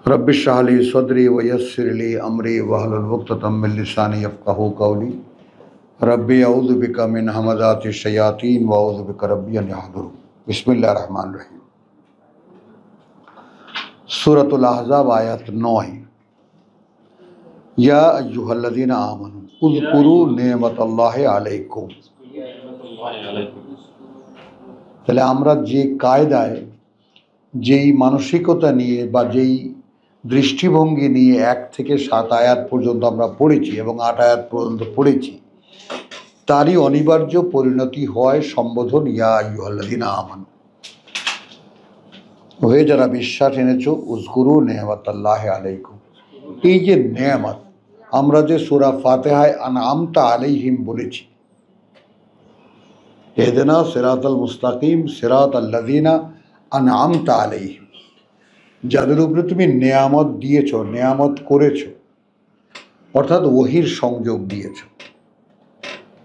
Rabbi इश्रह ली सदरी व यस्सिर ली अमरी वहलुल उक़दतम मिन लिसानी यफ़क़हू क़ौली रब्बी अऊज़ु बिका मिन हमज़ाति शयातीन व अऊज़ु बिका रब्बी अन यहज़ुरून। बिस्मिल्लाहिर रहमानिर रहीम। सूरतुल अहज़ाब आयत 9। या अय्युहल्लज़ीना आमनू उज़कुरू नेमतल्लाहि अलैकुम। তাহলে আমরা যে কায়দায় যেই মানসিকতা নিয়ে বা যেই দৃষ্টিভঙ্গি নিয়ে 1 থেকে 7 আয়াত পর্যন্ত আমরা পড়েছি এবং 8 আয়াত পর্যন্ত পড়েছি, তারই অনিবার্য পরিণতি হয় সম্বোধন ইয়া আইয়ুহাল্লাযীনা আমানু, ওহে যারা বিশ্বাস এনেছো, উযকুরু নেমাতাল্লাহি আলাইকুম। এই যে নেয়ামত, আমরা যে সূরা ফাতিহায় আনআমতা আলাইহিম বলেছি, ইহদিনা সিরাতাল মুস্তাকিম সিরাতাল্লাযীনা আনআমতা আলাইহিম, যাদের উপরে তুমি নেয়ামত দিয়েছো, নেয়ামত করেছো, অর্থাৎ ওহির সংযোগ দিয়েছো।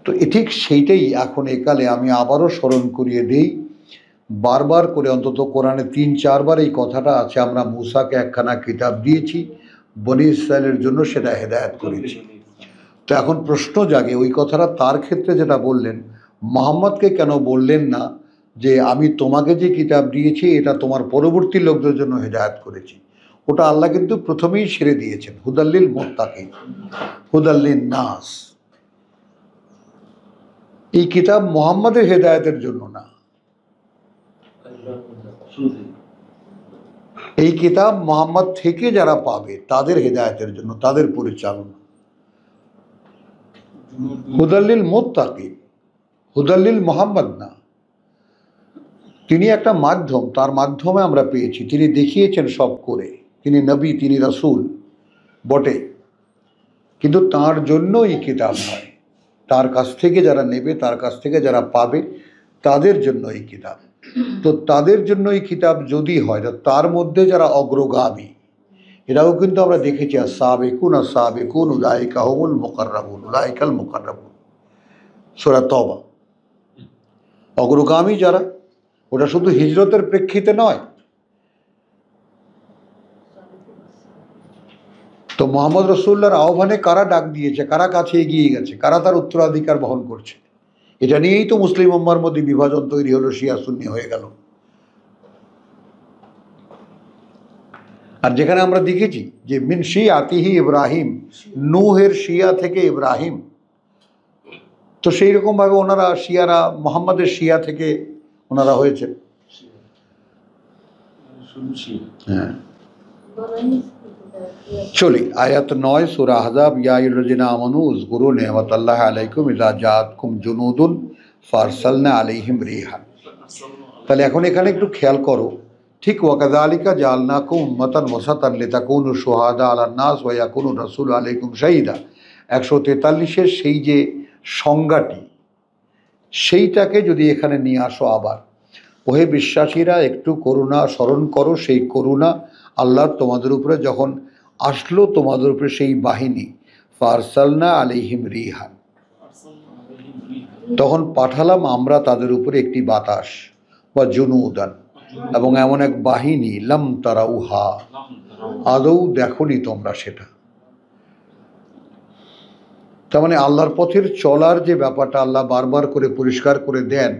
তো ঠিক সেইটাই এখন একালে আমি আবারও স্মরণ করিয়ে দিই, বারবার করে, অন্তত কোরআনে 3-4 বার এই কথাটা আছে। আমরা মূসাকে একখানা কিতাব দিয়েছি, বনী ইসরায়েলের জন্য সেটা হেদায়েত করেছি। তো এখন প্রশ্ন জাগে, ওই কথাটা তার ক্ষেত্রে যেটা বললেন, মুহাম্মদকে কেন বললেন না যে আমি তোমাকে যে কিতাব দিয়েছি এটা তোমার পরবর্তী লোকদের জন্য হেদায়েত করেছি? ওটা আল্লাহ কিন্তু প্রথমেই সেরে দিয়েছেন, হুদাল্লিল মুত্তাকিন, হুদাল্লিন নাস। এই কিতাব মুহাম্মাদের হেদায়েতের জন্য না, এই কিতাব মুহাম্মদ থেকে যারা পাবে তাদের হেদায়েতের জন্য, তাদের পরিচালনা। হুদাল্লিল মুত্তাকিন, হুদাল্লিল মুহাম্মদ না। তিনি একটা মাধ্যম, তার মাধ্যমে আমরা পেয়েছি। তিনি দেখিয়েছেন সব করে, তিনি নবী, তিনি রাসূল বটে, কিন্তু তার জন্য এই কিতাব নয়। তার কাছ থেকে যারা নেবে, তার কাছ থেকে যারা পাবে, তাদের জন্য এই কিতাব। তো তাদের জন্য এই কিতাব যদি হয়, তার মধ্যে যারা অগ্রগামী, এটাও কিন্তু আমরা দেখেছি, আস-সাবিকুন আস-সাবিকুন উলাইকা হুমুল মুকাররাবুন, উলাইকাল মুকাররাবুন, সূরা তওবা। অগ্রগামী যারা, ওটা শুধু হিজরতের প্রেক্ষিতে নয়। তো মুহাম্মদ রাসূলুল্লাহর আহ্বানে কারা ডাক দিয়েছে, কারা কাছে এগিয়ে গেছে, কারা তার উত্তরাধিকার বহন করছে, এটা নিয়েই তো মুসলিম উম্মার মধ্যে বিভাজন তৈরি হলো, শিয়া সুন্নি হয়ে গেল। আর যেখানে আমরা দেখেছি যে মিন শিয়াতিহি ইব্রাহিম, নূহের শিয়া থেকে ইব্রাহিম, তো সেই রকমভাবে ওনারা শিয়ারা মুহাম্মাদের শিয়া থেকে ওনারা হয়েছে। হ্যাঁ, চলি আয়াত 9 সূরা আহজাব। ইয়া আইয়ুহাল্লাযীনা আমানু উযকুরু নি'মাতাল্লাহি আলাইকুম ইযা জাআতকুম জুনুদুন ফারসালনা আলাইহিম রিহান। তাহলে এখন এখানে একটু খেয়াল করো, ঠিক ওয়াকাযালিকা জাআলনাকুম উম্মাতান ওয়াসাতান লিতাকুনু শুহাদা আলান নাস ওয়া ইয়াকুনু রাসূলু আলাইকুম শাহীদা। 143-এর সেই যে সংজ্ঞাটি, সেইটাকে যদি এখানে নিয়ে আসো আবার, ওহে বিশ্বাসীরা একটু করুণা স্মরণ করো, সেই করুণা আল্লাহর তোমাদের উপরে যখন আসলো, তোমাদের উপরে সেই বাহিনী, ফারসালনা আলাইহিম রিহান, তখন পাঠালাম আমরা তাদের উপরে একটি বাতাস, বা জুনুদান, এবং এমন এক বাহিনী, লাম তারাউহা, আদৌ দেখোনি তোমরা সেটা। তার মানে আল্লাহর পথের চলার যে ব্যাপারটা আল্লাহ বারবার করে পরিষ্কার করে দেন,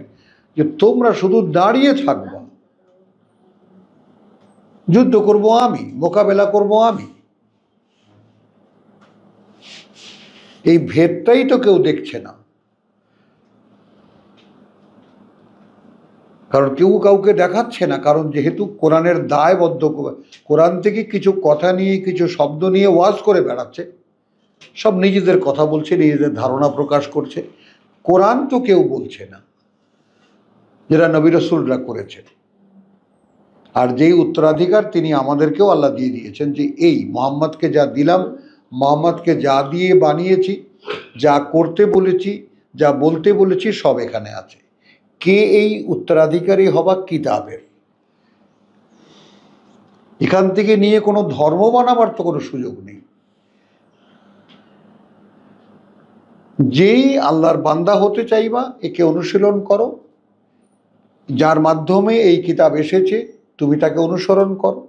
যে তোমরা শুধু দাঁড়িয়ে থাকবা, যুদ্ধ করব আমি, মোকাবেলা করব আমি, এই ভেদটাই তো কেউ দেখছে না। কারণ কেউ কাউকে দেখাচ্ছে না, কারণ যেহেতু কোরআনের দায়বদ্ধ, কোরআন থেকে কিছু কথা নিয়ে, কিছু শব্দ নিয়ে ওয়াজ করে বেড়াচ্ছে, সব নিজেদের কথা বলছে, নিজেদের ধারণা প্রকাশ করছে। কোরআন তো কেউ বলছে না, যেটা নবী রাসূলরা করেছেন। আর যেই উত্তরাধিকার তিনি আমাদেরকেও আল্লাহ দিয়ে দিয়েছেন, যে এই মুহাম্মদকে যা দিলাম, মুহাম্মদকে যা দিয়ে বানিয়েছি, যা করতে বলেছি, যা বলতে বলেছি, সব এখানে আছে। কে এই উত্তরাধিকারী হবা কিতাবের, এখান থেকে নিয়ে কোনো ধর্ম বানাবার তো কোনো সুযোগ নেই। যেই আল্লাহর বান্দা হতে চাইবা, একে অনুশীলন করো, যার মাধ্যমে এই কিতাব এসেছে তুমি তাকে অনুসরণ করো।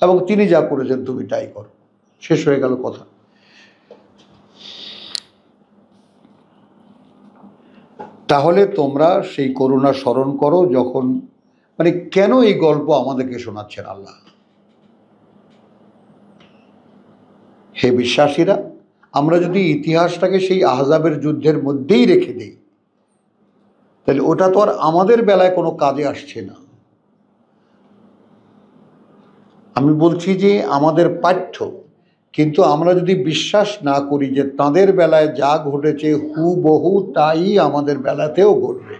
এবং তিনি যা করেছেন তুমি তাই করো, শেষ হয়ে গেল কথা। তাহলে তোমরা সেই করুণা স্মরণ করো যখন, মানে কেন এই গল্প আমাদেরকে শোনাচ্ছেন আল্লাহ? হে বিশ্বাসীরা, আমরা যদি ইতিহাসটাকে সেই আহজাবের যুদ্ধের মধ্যেই রেখে দিই, তাহলে ওটা তো আর আমাদের বেলায় কোনো কাজে আসছে না। আমি বলছি যে আমাদের পাঠ্য, কিন্তু আমরা যদি বিশ্বাস না করি যে তাদের বেলায় যা ঘটেছে হুবহু তাই আমাদের বেলাতেও ঘটবে,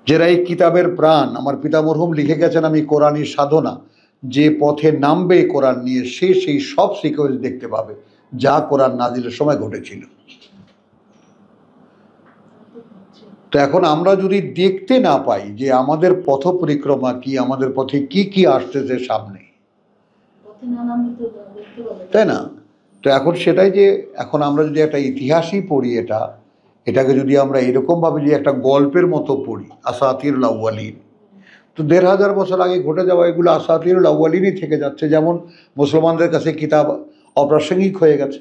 যারা এই কিতাবের প্রাণ, আমার পিতা মরহুম লিখে গেছেন, আমি কোরআনী সাধনা, যে পথে নামবে কোরআন নিয়ে সে সেই সব সিকোয়েন্স দেখতে পাবে যা কোরআন নাজিলের সময় ঘটেছিল। তো এখন আমরা যদি দেখতে না পাই যে আমাদের পথ পরিক্রমা কি, আমাদের পথে কি কি আসতেছে সামনে, তাই না? তো এখন সেটাই যে এখন আমরা যদি একটা ইতিহাসই পড়ি, এটাকে যদি আমরা এরকমভাবে যে একটা গল্পের মতো পড়ি, আসাতিরুল আউয়ালিন, তো ১৫০০ বছর আগে ঘটে যাওয়া এগুলো আসাতিরুল আউয়ালিনই থেকে যাচ্ছে। যেমন মুসলমানদের কাছে কিতাব অপ্রাসঙ্গিক হয়ে গেছে,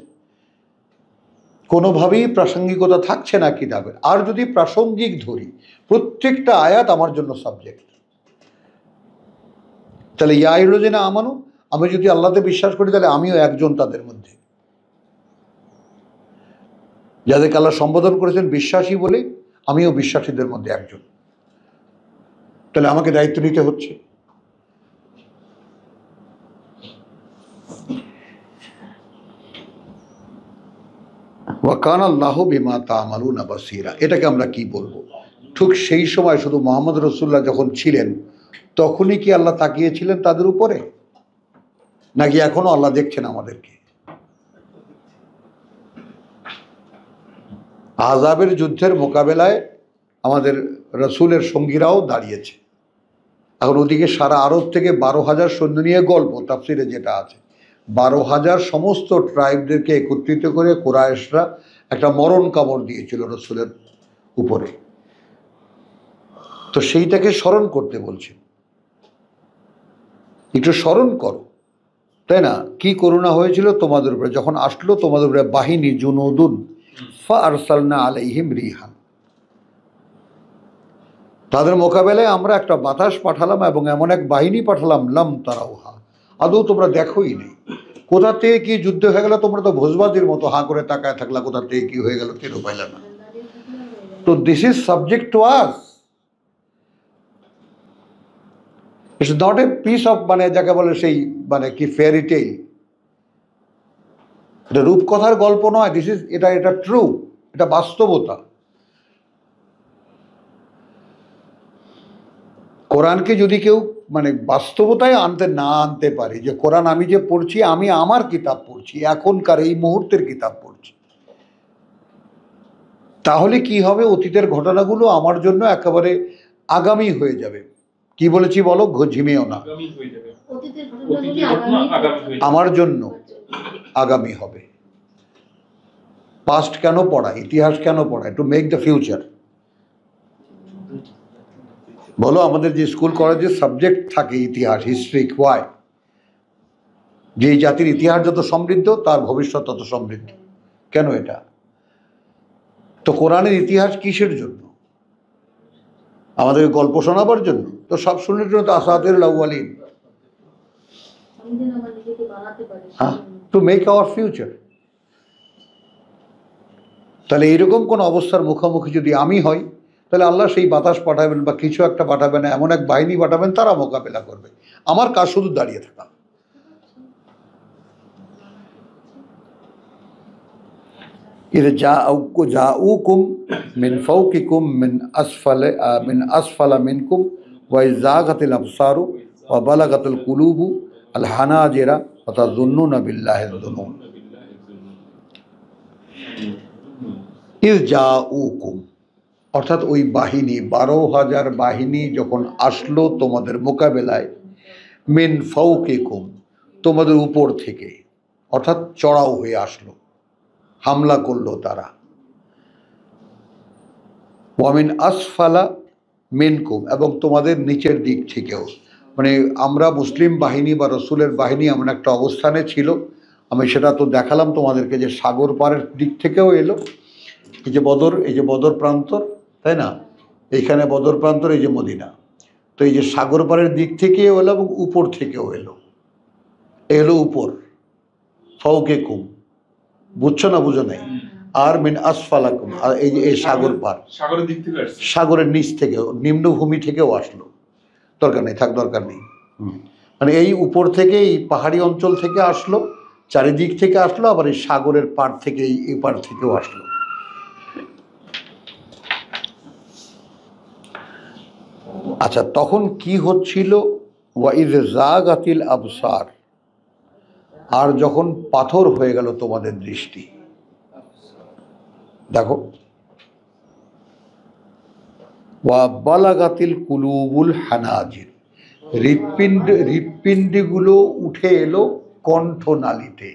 কোনোভাবেই প্রাসঙ্গিকতা থাকছে না কিতাবের। আর যদি প্রাসঙ্গিক ধরি, প্রত্যেকটা আয়াত আমার জন্য সাবজেক্ট। তাহলে ইয়া আইয়ুহাল্লাযীনা আমানু, আমি যদি আল্লাহতে বিশ্বাস করি তাহলে আমিও একজন তাদের মধ্যে, যাদেরকে আল্লাহ সম্বোধন করেছেন বিশ্বাসী বলে, আমিও বিশ্বাসীদের মধ্যে একজন। তাহলে আমাকে দায়িত্ব নিতে হচ্ছে। ওয়া কানা আল্লাহু বিমা তা'মালুনা বাসীরা, এটাকে আমরা কি বলবো? ঠিক সেই সময় শুধু মুহাম্মদ রাসূলুল্লাহ যখন ছিলেন তখনই কি আল্লাহ তাকিয়েছিলেন তাদের উপরে, নাকি এখনো আল্লাহ দেখছেন আমাদেরকে? আযাবের যুদ্ধের মোকাবেলায় আমাদের রাসূলের সঙ্গীরাও দাঁড়িয়েছে। এখন ওদিকে সারা আরব থেকে ১২,০০০ সৈন্য নিয়ে গল্প, তাফসিরে যেটা আছে, ১২,০০০ সমস্ত ট্রাইবদেরকে একত্রিত করে কুরাইশরা একটা মরণ কামড় দিয়েছিল রাসূলের উপরে। তো সেইটাকে স্মরণ করতে বলছে, একটু স্মরণ করো, তাই না? কি করুণা হয়েছিল তোমাদের উপরে যখন আসলো তোমাদের উপরে বাহিনী, জুনুদুন ফাআরসালনা আলাইহিম রিহান, তাদের মোকাবেলায় আমরা একটা বাতাস পাঠালাম এবং এমন এক বাহিনী পাঠালাম লাম তারাউহা, আদৌ তোমরা দেখোই নেই। কোথা থেকে কি যুদ্ধ হয়ে গেল তোমরা তো ভোজবাজির মতো হাঁ করে তাকায় থাকলা, কোথা থেকে কি হয়ে গেল টেরও পাইলে না। তো this is subject to us, it's not a piece of, মানে যাকে বলে সেই মানে কি ফেয়ারি টেল, এটা রূপকথার গল্প নয়। দিস ইজ, এটা ট্রু, এটা বাস্তবতা। কোরআনকে যদি কেউ মানে বাস্তবতায় আনতে পারে, যে কোরআন আমি যে পড়ছি, আমি আমার কিতাব পড়ছি, এখনকার এই মুহূর্তের কিতাব পড়ছি, তাহলে কি হবে? অতীতের ঘটনাগুলো আমার জন্য একেবারে আগামী হয়ে যাবে। কি বলেছি বলো? ঝিমিয়েও না, আমার জন্য আগামী হবে। পাস্ট কেন পড়া, ইতিহাস কেন পড়া? To make the future. বলো, আমাদের যে স্কুল কলেজে সাবজেক্ট থাকে ইতিহাস, হিস্ট্রি, ওয়াই, যে জাতির ইতিহাস যত সমৃদ্ধ তার ভবিষ্যৎ তত সমৃদ্ধ। কেন এটা? তো কোরআনের ইতিহাস কিসের জন্য? আমাদের গল্প শোনাবার জন্য? তো সব শুনলে জন্য তো আসাতিরুল আউয়ালিন, হ্যাঁ, টু মেক আওয়ার ফিউচার। তাহলে এইরকম কোন অবস্থার মুখোমুখি যদি আমি হই, তাহলে আল্লাহ সেই বাতাস পাঠাবেন বা কিছু একটা পাঠাবেন, এমন এক বাহিনী পাঠাবেন, তারা মোকাবেলা করবে। আমার কাজ শুধু দাঁড়িয়ে থাকা। ইয জাউকুম মিন ফাওকিকুম মিন আসফালা মিনকুম ওয়া ইযাগাতিল আবসারু ওয়া বালাগাতুল কুলুবু আল হানাজিরা ওয়া তাযুন্নুনা বিল্লাহি যুনুন। ইয জাউকুম অর্থাৎ ওই বাহিনী, ১২,০০০ বাহিনী যখন আসলো তোমাদের মোকাবেলায়, মিন ফাওকিকুম তোমাদের উপর থেকে, অর্থাৎ চড়াও হয়ে আসলো, হামলা করলো তারা। ওয়ামিন আসফালা মিনকুম, এবং তোমাদের নিচের দিক থেকেও। মানে আমরা মুসলিম বাহিনী বা রসুলের বাহিনী এমন একটা অবস্থানে ছিল, আমি সেটা তো দেখালাম তোমাদেরকে, যে সাগর পাড়ের দিক থেকেও এলো, এই যে বদর প্রান্তর, তাই না, এইখানে বদর প্রান্তর, এই যে মদিনা, তো এই যে সাগর পাড়ের দিক থেকেও এলো এবং উপর থেকেও এলো, এলো উপর, ফৌকে কুম, বুঝছো না, বুঝো নাই, আর মিন আসফালাকুম, আর এই যে এই সাগর পার, সাগরের দিক থেকে আসছে, সাগরের নিচ থেকেও, নিম্নভূমি থেকেও আসলো, দরকার নেই, থাক দরকার নেই, মানে এই উপর থেকে, এই পাহাড়ি অঞ্চল থেকে আসলো, চারিদিক থেকে আসলো, আবার এই সাগরের পাড় থেকে, এই পাড় থেকেও আসলো। আচ্ছা, তখন কি হচ্ছিল, ওয়াইজ জাগাতিল আবসার, আর যখন পাথর হয়ে গেল তোমাদের দৃষ্টি, দেখো, ওয়া বালাগাতিল কুলুবুল হানাজির, হৃৎপিণ্ডগুলো উঠে এলো কণ্ঠনালীতে।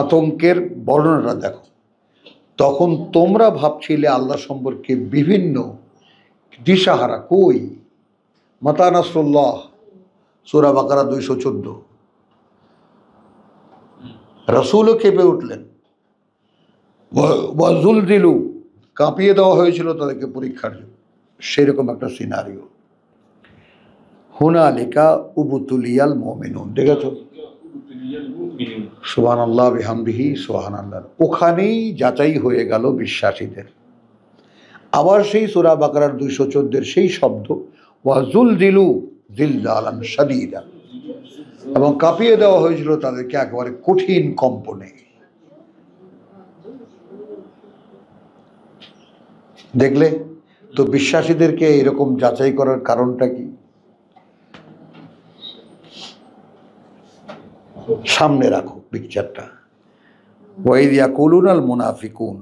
আতঙ্কের বর্ণনাটা দেখো, তখন তোমরা ভাবছিলে আল্লাহ সম্পর্কে বিভিন্ন দিশাহারা, কই মাতা নাসরুল্লাহ, সূরা বাকারা 214। রাসূলও কেঁপে উঠলেন, ওয়াজুল দিলু, কাঁপিয়ে দেওয়া হয়েছিল তাদেরকে পরীক্ষার জন্য, সেরকম একটা সিনারিও। হুনালিকা উবতুলিয়াল মুমিনুন, দেখেছ, সুবহানাল্লাহ বিহামদিহি সুবহানাল্লাহ, ওখানেই যাচাই হয়ে গেল বিশ্বাসীদের। আবার সেই সূরা বাকারার 214 সেই শব্দ, ওয়াজুল দিলু জিলজালান শাদীদা, এবং কাঁপিয়ে দেওয়া হয়েছিল তাদেরকে একেবারে কঠিন কম্পনে। দেখলে তো বিশ্বাসীদেরকে এরকম যাচাই করার কারণটা কি? সামনে রাখো পিকচারটা। ওয়াইদ ইয়াকুলুনাল মুনাফিকুন,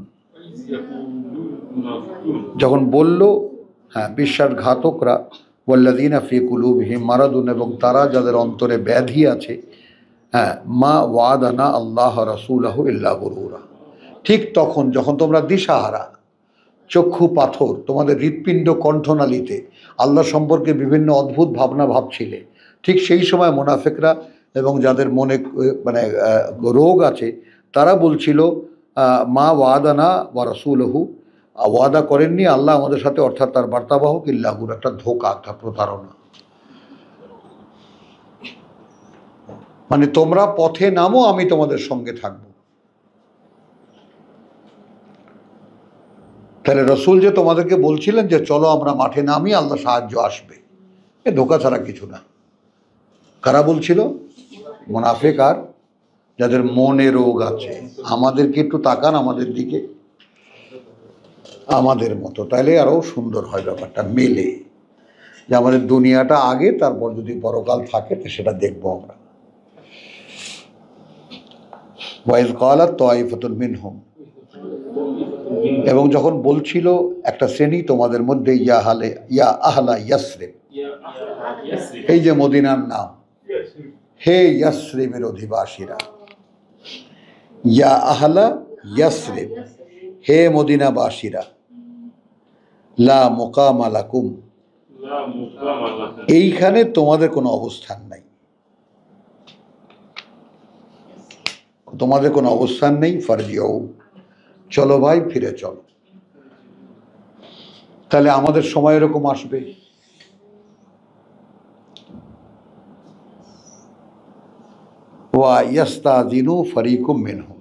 যখন বলল, হ্যাঁ, বিশ্বাসঘাতকরা, ওয়াল্লাযীনা ফী কুলুবিহিম মারাদুন, এবং তারা যাদের অন্তরে ব্যাধি আছে, হ্যাঁ, মা ওয়াদানা আল্লাহ রাসূলুহু ইল্লা গুরুরা, ঠিক তখন যখন তোমরা দিশাহারা, চক্ষু পাথর, তোমাদের হৃৎপিণ্ড কণ্ঠনালীতে আল্লাহ সম্পর্কে বিভিন্ন অদ্ভুত ভাবনা ভাবছিলে, ঠিক সেই সময় মুনাফিকরা এবং যাদের মনে মানে রোগ আছে, তারা বলছিল মা ওয়াদানা ওয়া রাসূলুহু, ওয়াদা করেননি আল্লাহ আমাদের সাথে, অর্থাৎ তার বার্তাবাহক, ইল্লা গুরুর, একটা ধোঁকা, একটা প্রতারণা। মানে তোমরা পথে নামো, আমি তোমাদের সঙ্গে থাকব। তাহলে রসুল যে তোমাদেরকে বলছিলেন যে চলো আমরা মাঠে নামি, আল্লাহ সাহায্য আসবে, এ ধোঁকা ছাড়া কিছু না। কারা বলছিল? মুনাফিক আর যাদের মনে রোগ আছে। আমাদেরকে একটু তাকান আমাদের দিকে, আমাদের মতো, তাহলে আরো সুন্দর হয় ব্যাপারটা, মেলে, যে আমাদের দুনিয়াটা আগে, তারপর যদি পরকাল থাকে তো সেটা দেখবো আমরা। ওয়াইজ ক্বালাত তায়িফাতুন মিনহুম, এবং যখন বলছিল একটা শ্রেণী তোমাদের মধ্যে, ইয়া আহলা ইয়াসরিব, এই যে মদিনার নাম, হে ইয়াসরিবের অধিবাসীরা, ইয়া আহলা ইয়াসরিব, হে মদিনাবাসীরা, লা মুকামা লাকুম, এইখানে তোমাদের কোনো অবস্থান নাই, তোমাদের কোনো অবস্থান নেই, ফারজিউ, চলো ভাই ফিরে চলো। তাহলে আমাদের সময় এরকম আসবে, ওয়া ইয়াস্তাযিনু ফারিকুম মিনহুম।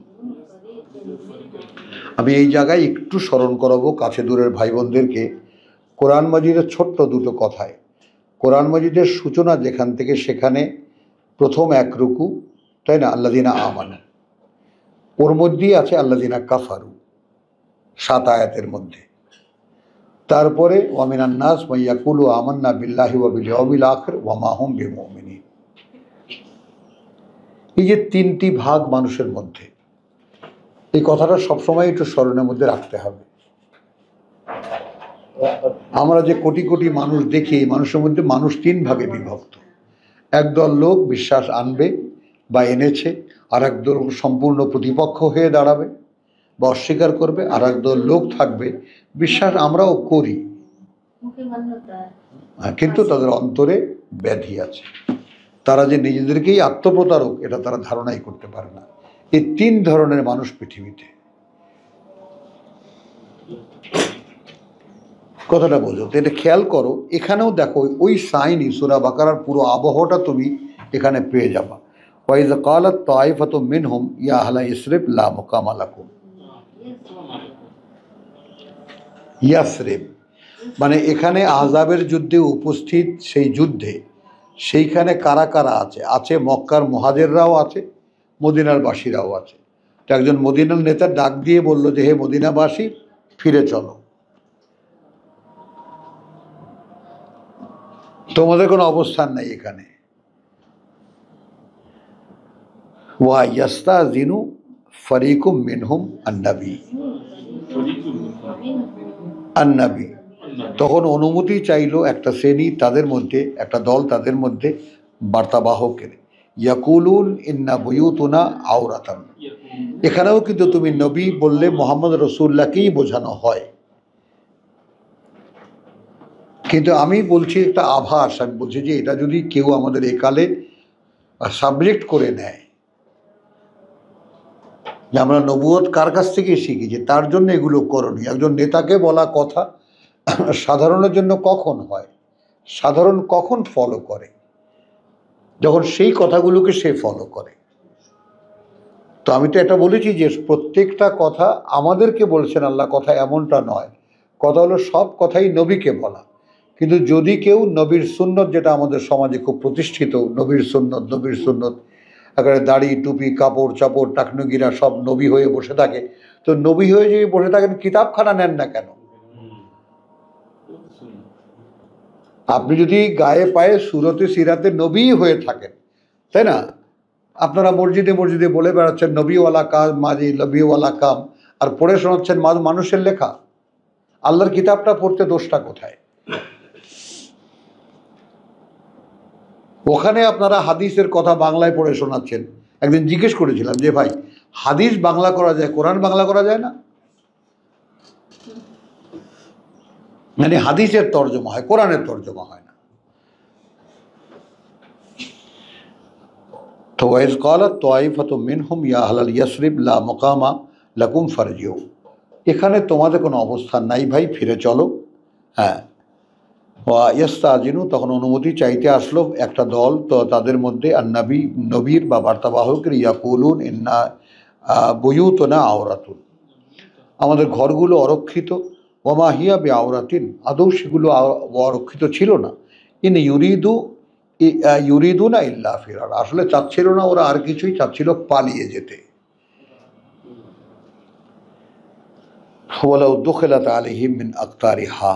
আমি এই জায়গায় একটু স্মরণ করাবো কাছে দূরের ভাই বোনদেরকে, কোরআন মাজিদের ছোট্ট দুটো কথায়। কোরআন মাজিদের সূচনা যেখান থেকে, সেখানে প্রথম এক রুকু, তাই না, আল্লাযিনা আমানু, ওর মধ্যেই আছে আল্লাযিনা কাফারু, 7 আয়াতের মধ্যে। তারপরে ওয়া মিনান নাস মান ইয়াকুলু আমান্না বিল্লাহি ওয়া বিল ইয়াউমিল আখির ওয়া মা হুম বিমুমিনিন। এই যে 3টি ভাগ মানুষের মধ্যে, এই কথাটা সবসময় একটু স্মরণের মধ্যে রাখতে হবে। আমরা যে কোটি কোটি মানুষ দেখি, এই মানুষের মধ্যে মানুষ 3 ভাগে বিভক্ত। একদল লোক বিশ্বাস আনবে বা এনেছে, আর একদল সম্পূর্ণ প্রতিপক্ষ হয়ে দাঁড়াবে, বা অস্বীকার করবে, আর একদল লোক থাকবে বিশ্বাস আমরাও করি, কিন্তু তাদের অন্তরে ব্যাধি আছে। তারা যে নিজেদেরকেই আত্মপ্রতারক এটা তারা ধারণাই করতে পারে না। এই তিন ধরনের মানুষ পৃথিবীতে। কথাটা বোঝো তো, এটা খেয়াল করো। এখানেও দেখো ওই সাইনই সূরা বাকারার পুরো আবহাওয়াটা তুমি এখানে পেয়ে যাবা। ওয়াইজ কালাত তাইফাতু মিনহুম ইয়া আহলা ইসরিব লা মুকামা লাকুম। ইয়াসরিব মানে এখানে আহজাবের যুদ্ধে উপস্থিত, সেই যুদ্ধে সেইখানে কারা কারা আছে? আছে মক্কার মুহাজিররাও আছে, মদিনার বাসীরাও আছে। তো একজন মদিনার নেতা ডাক দিয়ে বলল যে হে মদিনাবাসী, ফিরে চলো, তোমাদের কোনো অবস্থান নাই এখানে। ওয়া ইয়াস্তাযিনু ফারিকুম মিনহুম আন-নবী। তখন অনুমতি চাইলো একটা শ্রেণী তাদের মধ্যে, একটা দল তাদের মধ্যে বার্তাবাহকের। ইয়াকুলুন ইন্না বুয়ুতুনা আওরাতান। এখানেও কিন্তু তুমি নবী বললে মোহাম্মদ রসুল্লাহকেই বোঝানো হয়, কিন্তু আমি বলছি একটা আভাস। আমি বলছি যে এটা যদি কেউ আমাদের একালে সাবজেক্ট করে নেয় যে আমরা নবুয়ত কার কাছ থেকে শিখি, যে তার জন্য এগুলো করণীয়। একজন নেতাকে বলা কথা সাধারণের জন্য কখন হয়? সাধারণ কখন ফলো করে? যখন সেই কথাগুলোকে সে ফলো করে। তো আমি তো এটা বলেছি যে প্রত্যেকটা কথা আমাদেরকে বলছেন আল্লাহ, কথা এমনটা নয়। কথা হলো সব কথাই নবীকে বলা। কিন্তু যদি কেউ নবীর সুন্নত, যেটা আমাদের সমাজে খুব প্রতিষ্ঠিত, নবীর সুন্নত একেবারে দাড়ি টুপি কাপড় চাপড় টাকনুগিরা সব নবী হয়ে বসে থাকে, তো নবী হয়ে যদি বসে থাকেন কিতাবখানা নেন না কেন? আপনি যদি গায়ে পায়ে সুরতে সিরাতে নবী হয়ে থাকেন, তাই না? আপনারা মসজিদে মসজিদে বলে বেড়াচ্ছেন নবীওয়ালা কাজ মাজি, নবীওয়ালা কাম, আর পড়ে শোনাচ্ছেন মানুষের লেখা। আল্লাহর কিতাবটা পড়তে দোষটা কোথায়? ওখানে আপনারা হাদিসের কথা বাংলায় পড়ে শোনাচ্ছেন। একদিন জিজ্ঞেস করেছিলাম যে ভাই, হাদিস বাংলা করা যায়, কোরআন বাংলা করা যায় না? মানে হাদিসের তর্জমা হয়, কোরআনের তর্জমা হয় না। তো ওয়াইজ ক্বালাত তাইফাতু মিনহুম ইয়া আহলাল ইয়াসরিব লা মুকামা লাকুম ফারজিউ। এখানে তোমাদের কোনো অবস্থান নাই ভাই, ফিরে চলো। হ্যাঁ, ওয়া ইয়াস্তাজিনু, তখন অনুমতি চাইতে আসলো একটা দল, তো তাদের মধ্যে নবী, নবীর বা বার্তাবাহকের, ইয়াকুলুন ইন্না বুয়ুতুনা আওরাতুন, আমাদের ঘরগুলো অরক্ষিত। ওমা হিয়া বে আওরাতিন, আদৌ সেগুলো অরক্ষিত ছিল না। ইন ইউরিদুনা ইল্লা ফিরার, আসলে চাচ্ছিল না ওরা আর কিছুই, চাচ্ছিল পালিয়ে যেতে। ওয়ালাউ দুখিলাত আলাইহিম মিন আকতারিহা,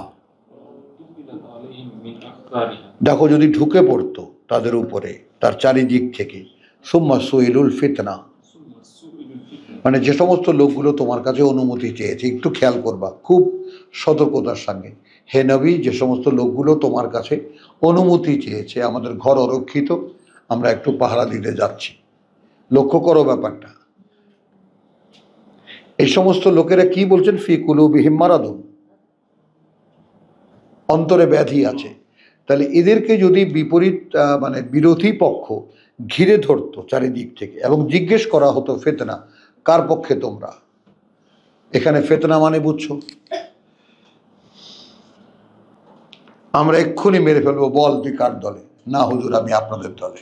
দেখো যদি ঢুকে পড়তো তাদের উপরে তার চারিদিক থেকে। সুম্মা সুইলুল ফিতনা, মানে যে সমস্ত লোকগুলো তোমার কাছে অনুমতি চেয়েছে, একটু খেয়াল করবা খুব সতর্কতার সঙ্গে। হে নবী, যে সমস্ত লোকগুলো তোমার কাছে অনুমতি চেয়েছে, আমাদের ঘর অরক্ষিত, আমরা একটু পাহারা দিতে যাচ্ছি, লক্ষ্য করো ব্যাপারটা। এই সমস্ত লোকেরা কি বলছেন? ফি কুলুবিহিম মারাদুন, অন্তরে ব্যাধি আছে। তাহলে এদেরকে যদি বিপরীত মানে বিরোধী পক্ষ ঘিরে ধরতো চারিদিক থেকে এবং জিজ্ঞেস করা হতো ফিতনা কার পক্ষে তোমরা, এখানে ফিতনা মানে বুঝছো, আমরা এক্ষুনি মেরে ফেলবো, বল তুই কার দলে? না হুজুর, আমি আপনাদের দলে।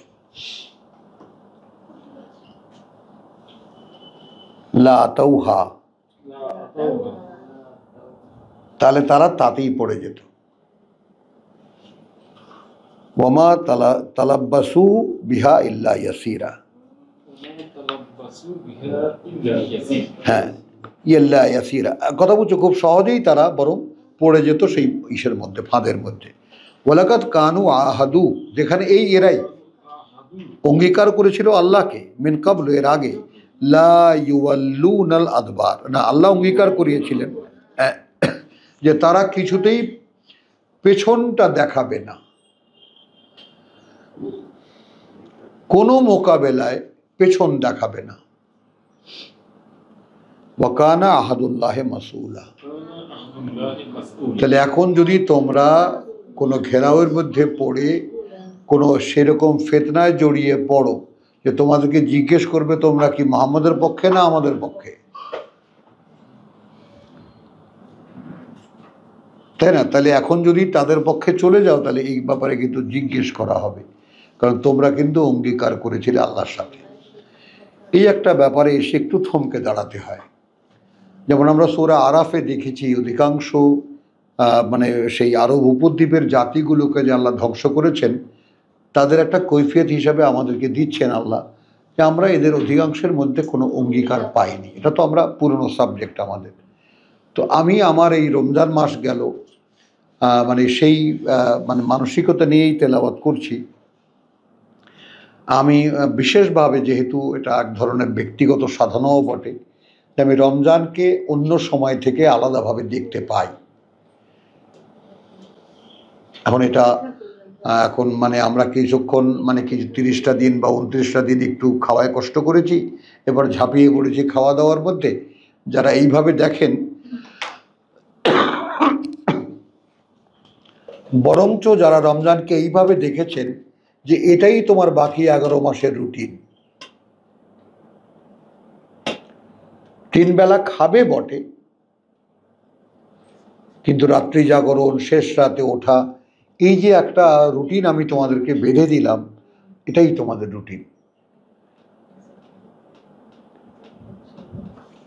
লা তাওহা, তাহলে তারা তাতেই পড়ে যেত। ওয়ামা তালাব্বাসু বিহা ইল্লা ইয়াসিরা, হ্যাঁ ইল্লা ইয়াসিরা, কথা বুঝছো? খুব সহজেই তারা বরং পড়ে যেত সেই ইসের মধ্যে, ফাঁদের মধ্যে। ওয়ালাকাত কানু আহাদু, যেখানে এই এরাই অঙ্গীকার করেছিল আল্লাহকে, মিন কাবল, এর আগে, লা ইউওয়াল্লুনাল আদবার, না আল্লাহ অঙ্গীকার করিয়েছিলেন যে তারা কিছুতেই পেছনটা দেখাবে না, কোনো মোকাবেলায় পেছন দেখাবে না। ওয়াকানা আহাদুল্লাহে মাসউলা। তাহলে এখন যদি তোমরা কোনো ঘেরাওয়ের মধ্যে পড়ে কোনো সেরকম ফিতনায় জড়িয়ে পড়ো যে তোমাদেরকে জিজ্ঞেস করবে তোমরা কি মুহাম্মদের পক্ষে না আমাদের পক্ষে, তাই না? তাহলে এখন যদি তাদের পক্ষে চলে যাও তাহলে এই ব্যাপারে কিন্তু জিজ্ঞেস করা হবে, কারণ তোমরা কিন্তু অঙ্গীকার করেছিলে আল্লাহর সাথে। এই একটা ব্যাপারে এসে একটু থমকে দাঁড়াতে হয়। যেমন আমরা সূরা আরাফে দেখেছি অধিকাংশ মানে সেই আরব উপদ্বীপের জাতিগুলোকে যে আল্লাহ ধ্বংস করেছেন, তাদের একটা কৈফিয়ত হিসাবে আমাদেরকে দিচ্ছেন আল্লাহ যে আমরা এদের অধিকাংশের মধ্যে কোনো অঙ্গীকার পাইনি। এটা তো আমরা পুরনো সাবজেক্ট আমাদের। তো আমি আমার এই রমজান মাস গেল মানে সেই মানে মানসিকতা নিয়েই তেলাওয়াত করছি। আমি বিশেষভাবে, যেহেতু এটা এক ধরনের ব্যক্তিগত সাধনাও বটে, আমি রমজানকে অন্য সময় থেকে আলাদাভাবে দেখতে পাই। এখন এটা এখন মানে আমরা কিছুক্ষণ মানে কিছু 30টা দিন বা 29টা দিন একটু খাওয়ায় কষ্ট করেছি, এবার ঝাঁপিয়ে পড়েছি খাওয়া দাওয়ার মধ্যে। যারা এইভাবে দেখেন, বরঞ্চ যারা রমজানকে এইভাবে দেখেছেন যে এটাই তোমার বাকি 11 মাসের রুটিন, 3 বেলা খাবে বটে কিন্তু রাত্রি জাগরণ, শেষ রাতে ওঠা, এই যে একটা রুটিন আমি তোমাদেরকে বেঁধে দিলাম, এটাই তোমাদের রুটিন।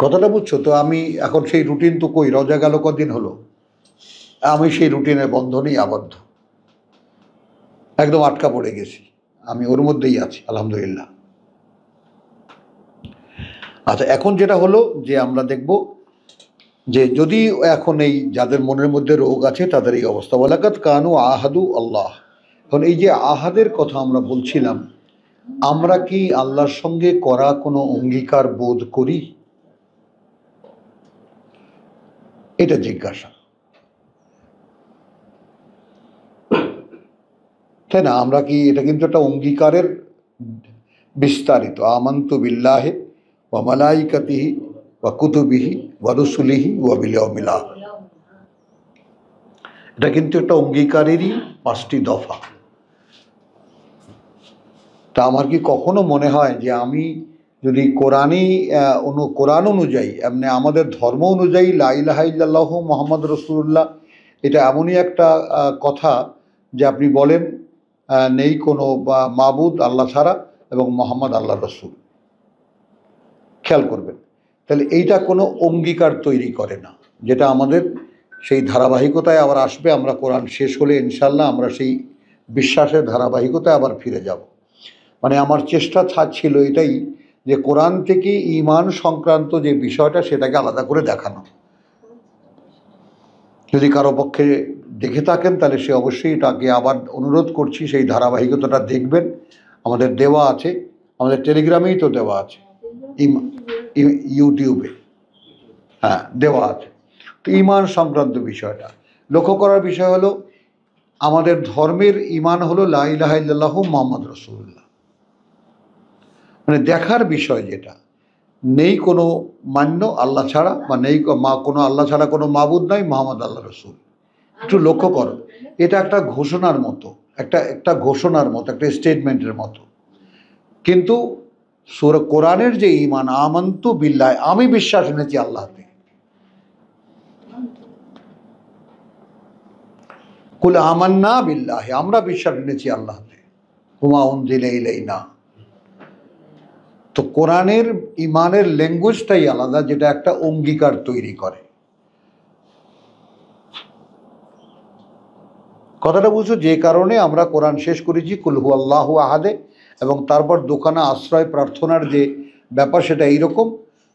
কথাটা বুঝছো তো? আমি এখন সেই রুটিন তো কই, রোজা গেল কদিন হলো, আমি সেই রুটিনের বন্ধনেই আবদ্ধ, একদম আটকা পড়ে গেছি, আমি ওর মধ্যেই আছি আলহামদুলিল্লাহ। আচ্ছা, এখন যেটা হলো যে আমরা দেখব যে যদি এখন এই যাদের মনের মধ্যে রোগ আছে তাদের এই অবস্থা, ওয়ালাকাদ কানু আহাদু আল্লাহ। এখন এই যে আহাদের কথা আমরা বলছিলাম, আমরা কি আল্লাহর সঙ্গে করা কোনো অঙ্গীকার বোধ করি? এটা জিজ্ঞাসা, তাই না? আমরা কি, এটা কিন্তু একটা অঙ্গীকারের বিস্তারিত, আমান্তু বিল্লাহি ওয়া মালাইকাতিহি ওয়া কুতুবিহি ওয়া রুসুলিহি ওয়া বিল ইয়াউমিল আখির। এটা কিন্তু একটা অঙ্গীকারেরই 5টি দফা। তা আমার কি কখনো মনে হয় যে আমি যদি কোরআন অনুযায়ী, এমনি আমাদের ধর্ম অনুযায়ী লা ইলাহা ইল্লাল্লাহু মুহাম্মাদুর রাসূলুল্লাহ, এটা এমনই একটা কথা যে আপনি বলেন নেই কোনো মাবুদ আল্লাহ ছাড়া এবং মোহাম্মদ আল্লাহ রসুল, খেয়াল করবেন, তাহলে এইটা কোনো অঙ্গীকার তৈরি করে না, যেটা আমাদের সেই ধারাবাহিকতায় আবার আসবে। আমরা কোরআন শেষ হলে ইনশাল্লাহ আমরা সেই বিশ্বাসের ধারাবাহিকতায় আবার ফিরে যাব। মানে আমার চেষ্টা ছিল এটাই যে কোরআন থেকে ঈমান সংক্রান্ত যে বিষয়টা সেটাকে আলাদা করে দেখানো। যদি কারো পক্ষে দেখে থাকেন তাহলে সে অবশ্যই এটাকে আবার অনুরোধ করছি সেই ধারাবাহিকতাটা দেখবেন। আমাদের দেওয়া আছে, আমাদের টেলিগ্রামেই তো দেওয়া আছে, ইউটিউবে হ্যাঁ দেওয়া আছে। তো ঈমান সংক্রান্ত বিষয়টা লক্ষ্য করার বিষয় হলো, আমাদের ধর্মের ঈমান হলো লা ইলাহা ইল্লাল্লাহু মুহাম্মাদুর রাসূলুল্লাহ, মানে দেখার বিষয় যেটা, নেই কোনো মান্য আল্লাহ ছাড়া, বা নেই কোনো আল্লাহ ছাড়া কোনো মাবুদ নাই, মোহাম্মদ আল্লাহ রসুল। একটু লক্ষ্য করো, এটা একটা ঘোষণার মতো, একটা ঘোষণার মতো, একটা স্টেটমেন্টের মতো। কিন্তু কোরআনের যে ঈমান, আমান্তু বিল্লাহ, আমি বিশ্বাস এনেছি আল্লাহতে, কুল আমান্না বিল্লাহ, আমরা বিশ্বাস এনেছি আল্লাহতে, হুমা উনজিলা ইলাইনা। তো কোরআনের ঈমানের ল্যাঙ্গুয়েজটাই আলাদা, যেটা একটা অঙ্গীকার তৈরি করে। কথাটা বুঝছো? যে কারণে আমরা কোরআন শেষ করেছি কুল হু আল্লাহু আহাদে, এবং তারপর দোকানা আশ্রয় প্রার্থনার যে ব্যাপার সেটা এইরকম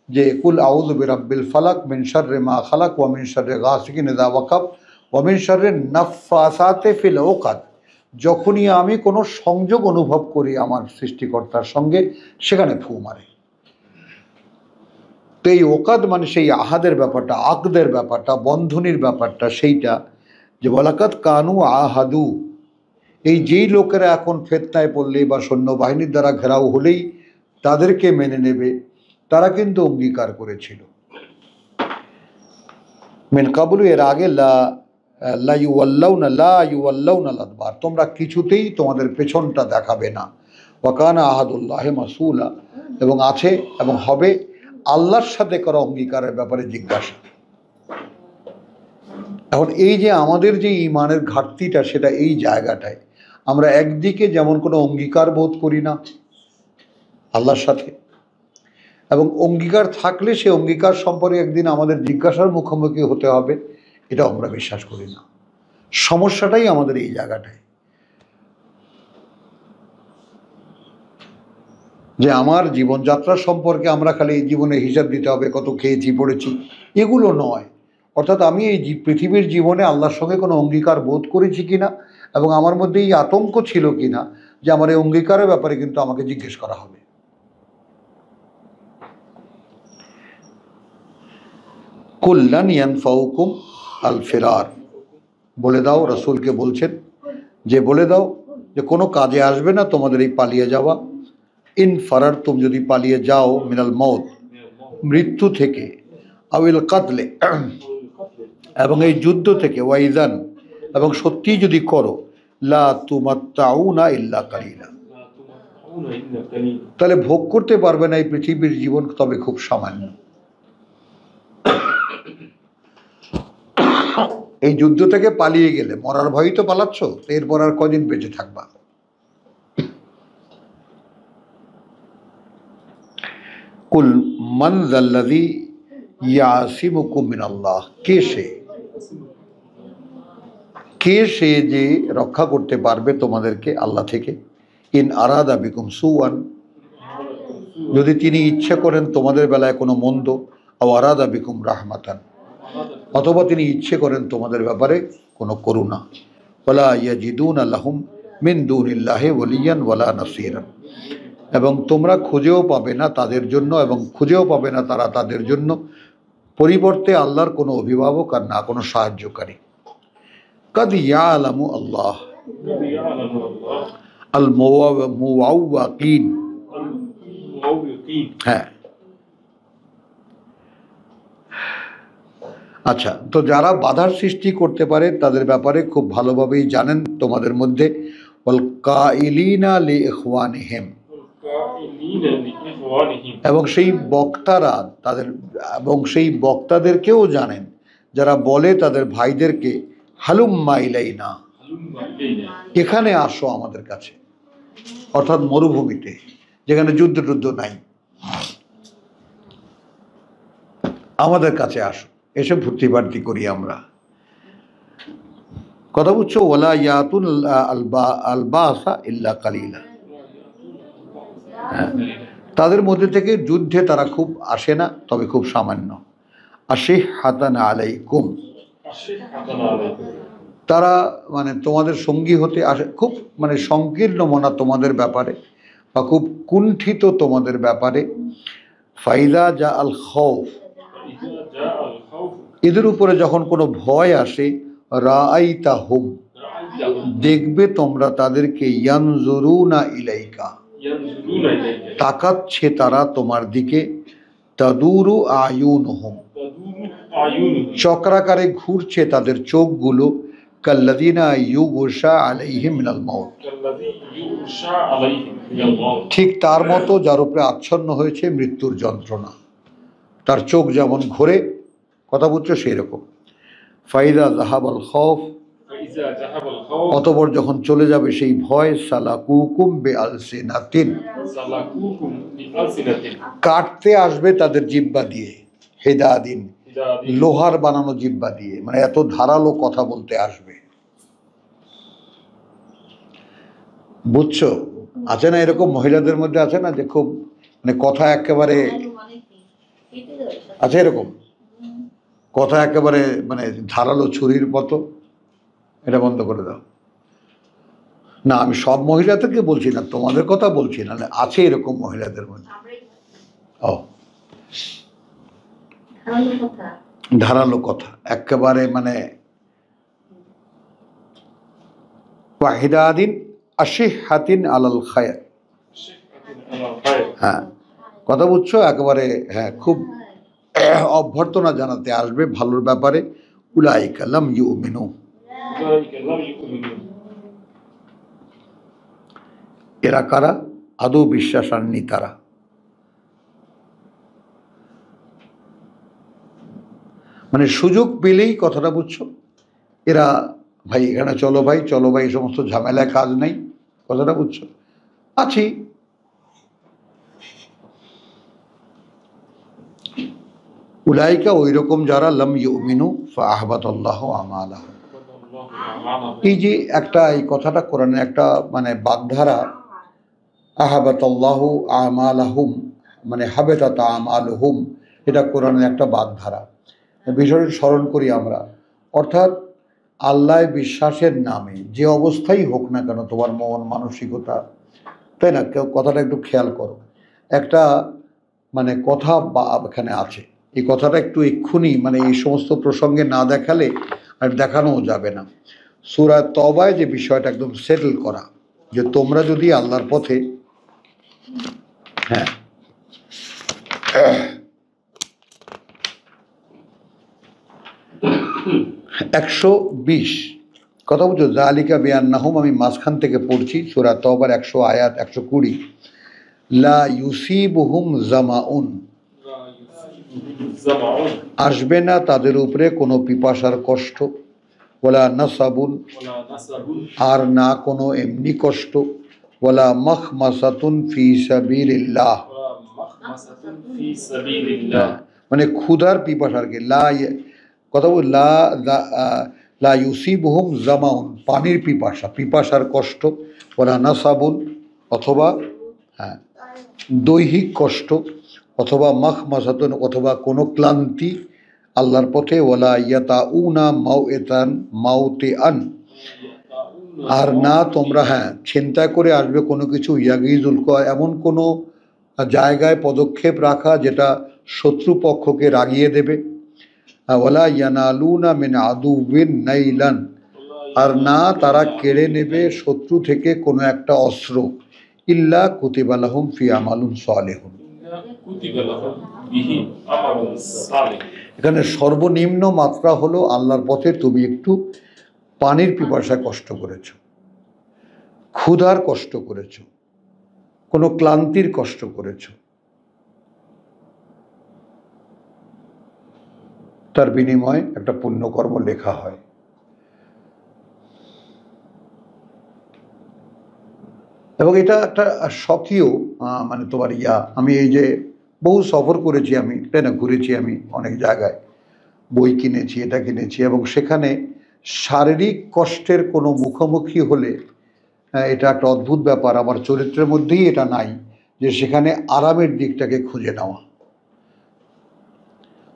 যে কুল আউযু বিরাব্বিল ফালাক মিন শাররি মা খালাক ওয়া মিন শাররি গাসিকিন ইযা ওয়াকাব ওয়া মিন শাররি নাফফাসাতি ফিল উকাদ। যখনই আমি কোনো সংযোগ অনুভব করি আমার সৃষ্টিকর্তার সঙ্গে, সেখানে ফু মারে। তো এই ওকাদ মানে সেই আহাদের ব্যাপারটা, আকদের ব্যাপারটা, বন্ধনীর ব্যাপারটা, সেইটা যে ওয়ালাকাদ কানু আহাদু। এই যেই লোকেরা এখন ফিতনায় পড়লে বা সৈন্যবাহিনীর দ্বারা ঘেরাও হলেই তাদেরকে মেনে নেবে, তারা কিন্তু অঙ্গীকার করেছিল। মিন কাবলু, এর আগে লা ইউওয়াল্লাউনা আল আদবার, তোমরা কিছুতেই তোমাদের পেছনটা দেখাবে না। ওয়া কানা আহাদুল্লাহি মাসউলা, এবং আছে এবং হবে আল্লাহর সাথে করা অঙ্গীকারের ব্যাপারে জিজ্ঞাসা। এখন এই যে আমাদের যে ঈমানের ঘাটতিটা, সেটা এই জায়গাটায় আমরা একদিকে যেমন কোনো অঙ্গীকার বোধ করি না আল্লাহর সাথে, এবং অঙ্গীকার থাকলে সে অঙ্গীকার সম্পর্কে একদিন আমাদের জিজ্ঞাসার মুখোমুখি হতে হবে, এটা আমরা বিশ্বাস করি না। সমস্যাটাই আমাদের এই জায়গাটায়, যে আমার জীবনযাত্রা সম্পর্কে আমরা খালি এই জীবনে হিসাব দিতে হবে, কত খেয়েছি পড়েছি, এগুলো নয়। অর্থাৎ আমি এই পৃথিবীর জীবনে আল্লাহর সঙ্গে কোনো অঙ্গীকার বোধ করেছি কিনা, এবং আমার মধ্যে এই আতঙ্ক ছিল কিনা যে আমার এই অঙ্গীকারের ব্যাপারে কিন্তু আমাকে জিজ্ঞেস করা হবে। কুল্লান ইয়ানফাউকুম আল ফিরার, বলে দাও, রাসূলকে বলছেন যে বলে দাও যে কোনো কাজে আসবে না তোমাদের এই পালিয়ে যাওয়া। ইন ফারার, তুমি যদি পালিয়ে যাও, মিনাল মউত, মৃত্যু থেকে, আউল কাতলে, এবং এই যুদ্ধ থেকে, ওয়াইজান, এবং সত্যি যদি করো, লা তুমাত্তাউনা ইল্লা কালিলা, তাহলে ভোগ করতে পারবে না এই পৃথিবীর জীবন, তবে খুব সামান্য। এই যুদ্ধ থেকে পালিয়ে গেলে, মরার ভয়ই তো পালাচ্ছ, এরপর আর কদিন বেঁচে থাকবা। কুল মান যাল্লাযী ইয়াসিমুকুম মিনাল্লাহ, কে সে যে রক্ষা করতে পারবে তোমাদেরকে আল্লাহ থেকে। ইন আরাদা বিকুম সুআন, যদি তিনি ইচ্ছা করেন তোমাদের বেলায় কোনো মন্দ, আও আরাদা বিকুম রাহমাতান, অথবা তিনি ইচ্ছে করেন তোমাদের ব্যাপারে কোনো করুণা। ওয়ালা ইয়াজিদুনা লাহুম মিন দুনিল্লাহি ওয়ালিয়ান ওয়ালা নাসীরা, এবং তোমরা খুঁজেও পাবে না তাদের জন্য, এবং খুঁজেও পাবে না তারা তাদের জন্য পরিবর্তে আল্লাহর কোনো অভিভাবক আর না কোনো সাহায্যকারী। কাদ ইয়ালামু আল্লাহ আল মুওয়াক্কিন, হ্যাঁ। আচ্ছা, তো যারা বাধার সৃষ্টি করতে পারে তাদের ব্যাপারে খুব ভালোভাবেই জানেন তোমাদের মধ্যে। ওয়াল কাইলিনা লিইখওয়ানিহিম, এবং সেই বক্তারা তাদের, এবং সেই বক্তাদেরকেও জানেন যারা বলে তাদের ভাইদেরকে, হালুম্মা ইলাইনা, এখানে আসো আমাদের কাছে, অর্থাৎ মরুভূমিতে যেখানে যুদ্ধ টুদ্ধ নাই, আমাদের কাছে আসো, এসে ভর্তি বাড়তি করি আমরা। কথা বুঝছো? ওয়ালা ইয়াতুন আলবাসা ইল্লা কালিলা, তাদের মধ্যে থেকে যুদ্ধে তারা খুব আসে না, তবে খুব সামান্য। আশিহাতান আলাইকুম, তারা মানে তোমাদের সঙ্গী হতে আসে, খুব মানে সংকীর্ণ মনা তোমাদের ব্যাপারে, বা খুব কুণ্ঠিত তোমাদের ব্যাপারে। ফাইদা যা আল খৌফ, এদের উপরে যখন কোনো ভয় আসে, রাআইতাহুম, দেখবে তোমরা তাদেরকে, ইয়ানজুরুনা ইলাইকা, তাকাচ্ছে তারা তোমার দিকে, তাদুরু আয়ুনহুম, চক্রাকারে ঘুরছে তাদের চোখগুলো, কাল্লাযিনা ইউগশা আলাইহিম মিনাল মাউত, ঠিক তার মতো যার উপরে আচ্ছন্ন হয়েছে মৃত্যুর যন্ত্রণা, তার চোখ যেমন ঘোরে, কথা বুঝছো সেই রকম। ফাইদা যাহাবাল খৌফ, অতঃপর যখন চলে যাবে সেই ভয়, সালাকুকুম বিআলসিনাতিন, কাটতে আসবে তাদের জিহ্বা দিয়ে, হেদাদিন, লোহার বানানো জিহ্বা দিয়ে, মানে এত ধারালো কথা বলতে আসবে। বুঝছো? আছে না এরকম মহিলাদের মধ্যে, আছে না যে খুব মানে কথা একেবারে, আছে এরকম কথা একেবারে মানে ধারালো ছুরির মতো। এটা বন্ধ করে দাও। না, আমি সব মহিলাদেরকে বলছি না, তোমাদের কথা বলছি না, আছে এরকম মহিলাদের মধ্যে। ও, ধারালো কথা একেবারে মানে ওয়াহিদাদিন আশিহাতিন আলাল খায়র, হ্যাঁ কথা বুঝছো, একেবারে হ্যাঁ খুব অভ্যর্থনা জানাতে আসবে ভালোর ব্যাপারে। উলাইকা লাম ইউমিনু, এরা কারা? আদৌ বিশ্বাস আননি তারা। মানে সুযোগ পেলেই, কথাটা বুঝছো, এরা ভাই এখানে চলো ভাই, চলো ভাই, এই সমস্ত ঝামেলায় কাজ নেই, কথাটা বুঝছো, আছি। উলাইকা ওই রকম যারা লাম ইউমিনু ফাআহবাতাল্লাহু আমালাহুম। এই যে একটা, এই কথাটা কোরআনের একটা মানে বাগধারা, আহাবাতাল্লাহু আমালাহুম মানে হাবেতাত আমালুহুম, এটা কোরআনের একটা বাগধারা। বিষয়টি স্মরণ করি আমরা, অর্থাৎ আল্লাহ বিশ্বাসের নামে যে অবস্থাই হোক না কেন তোমার মন মানসিকতা, তাই না, কেউ কথাটা একটু খেয়াল করো। একটা মানে কথা বা এখানে আছে, এই কথাটা একটু এক্ষুনি মানে এই সমস্ত প্রসঙ্গে না দেখালে আর দেখানোও যাবে না। সূরা তওবায় যে বিষয়টা একদম সেটেল করা, যে তোমরা যদি আল্লাহর পথে, হ্যাঁ 120 কথা বলছো, জালিকা বিআন্নাহুম, আমি মাঝখান থেকে পড়ছি, সূরা তওবার 100 আয়াত 120। লা ইউসিবুহুম জামাউন, আসবে না তাদের উপরে কোনো পিপাসার কষ্ট, ওয়ালা নাসাবুন, আর না কোনো এমনি কষ্ট, ওয়ালা মাখমাসাতুন ফি সাবিলিল্লাহ, মানে ক্ষুধার পিপাসার কি লা, কথা বল লা, লা ইউসিবুহুম জামাউন, পানির পিপাসা, পিপাসার কষ্ট, ওয়ালা নাসাবুন, অথবা হ্যাঁ দৈহিক কষ্ট, অথবা মাখমাসাতুন, অথবা কোনো ক্লান্তি আল্লাহর পথে, ওয়ালা ইয়াতাউনা মাউএতান মাউতিআন, আর না তোমরা হ্যাঁ চিন্তা করে আসবে কোনো কিছু, ইয়াগিজুল ক, এমন কোনো জায়গায় পদক্ষেপ রাখা যেটা শত্রুপক্ষকে রাগিয়ে দেবে, ওয়ালা ইয়ানালুনা মিন আদুউইন নাইলান, আর না তারা কেড়ে নেবে শত্রু থেকে কোনো একটা অস্ত্র, ইল্লা কুতিবা লাহুম ফি আমালুন সালিহুন, এখানে সর্বনিম্ন মাত্রা হলো আল্লাহর পথে তুমি একটু পানির পিপাসায় কষ্ট করেছো, ক্ষুধার কষ্ট করেছো, কোনো ক্লান্তির কষ্ট করেছো, তার বিনিময়ে একটা পুণ্যকর্ম লেখা হয়। এবং এটা একটা স্বকীয় মানে তোমার আমি এই যে বহু সফর করেছি আমি, তাই না, ঘুরেছি আমি অনেক জায়গায়, বই কিনেছি, এটা কিনেছি, এবং সেখানে শারীরিক কষ্টের কোনো মুখোমুখি হলে এটা একটা অদ্ভুত ব্যাপার, আমার চরিত্রের মধ্যেই এটা নাই যে সেখানে আরামের দিকটাকে খুঁজে নেওয়া।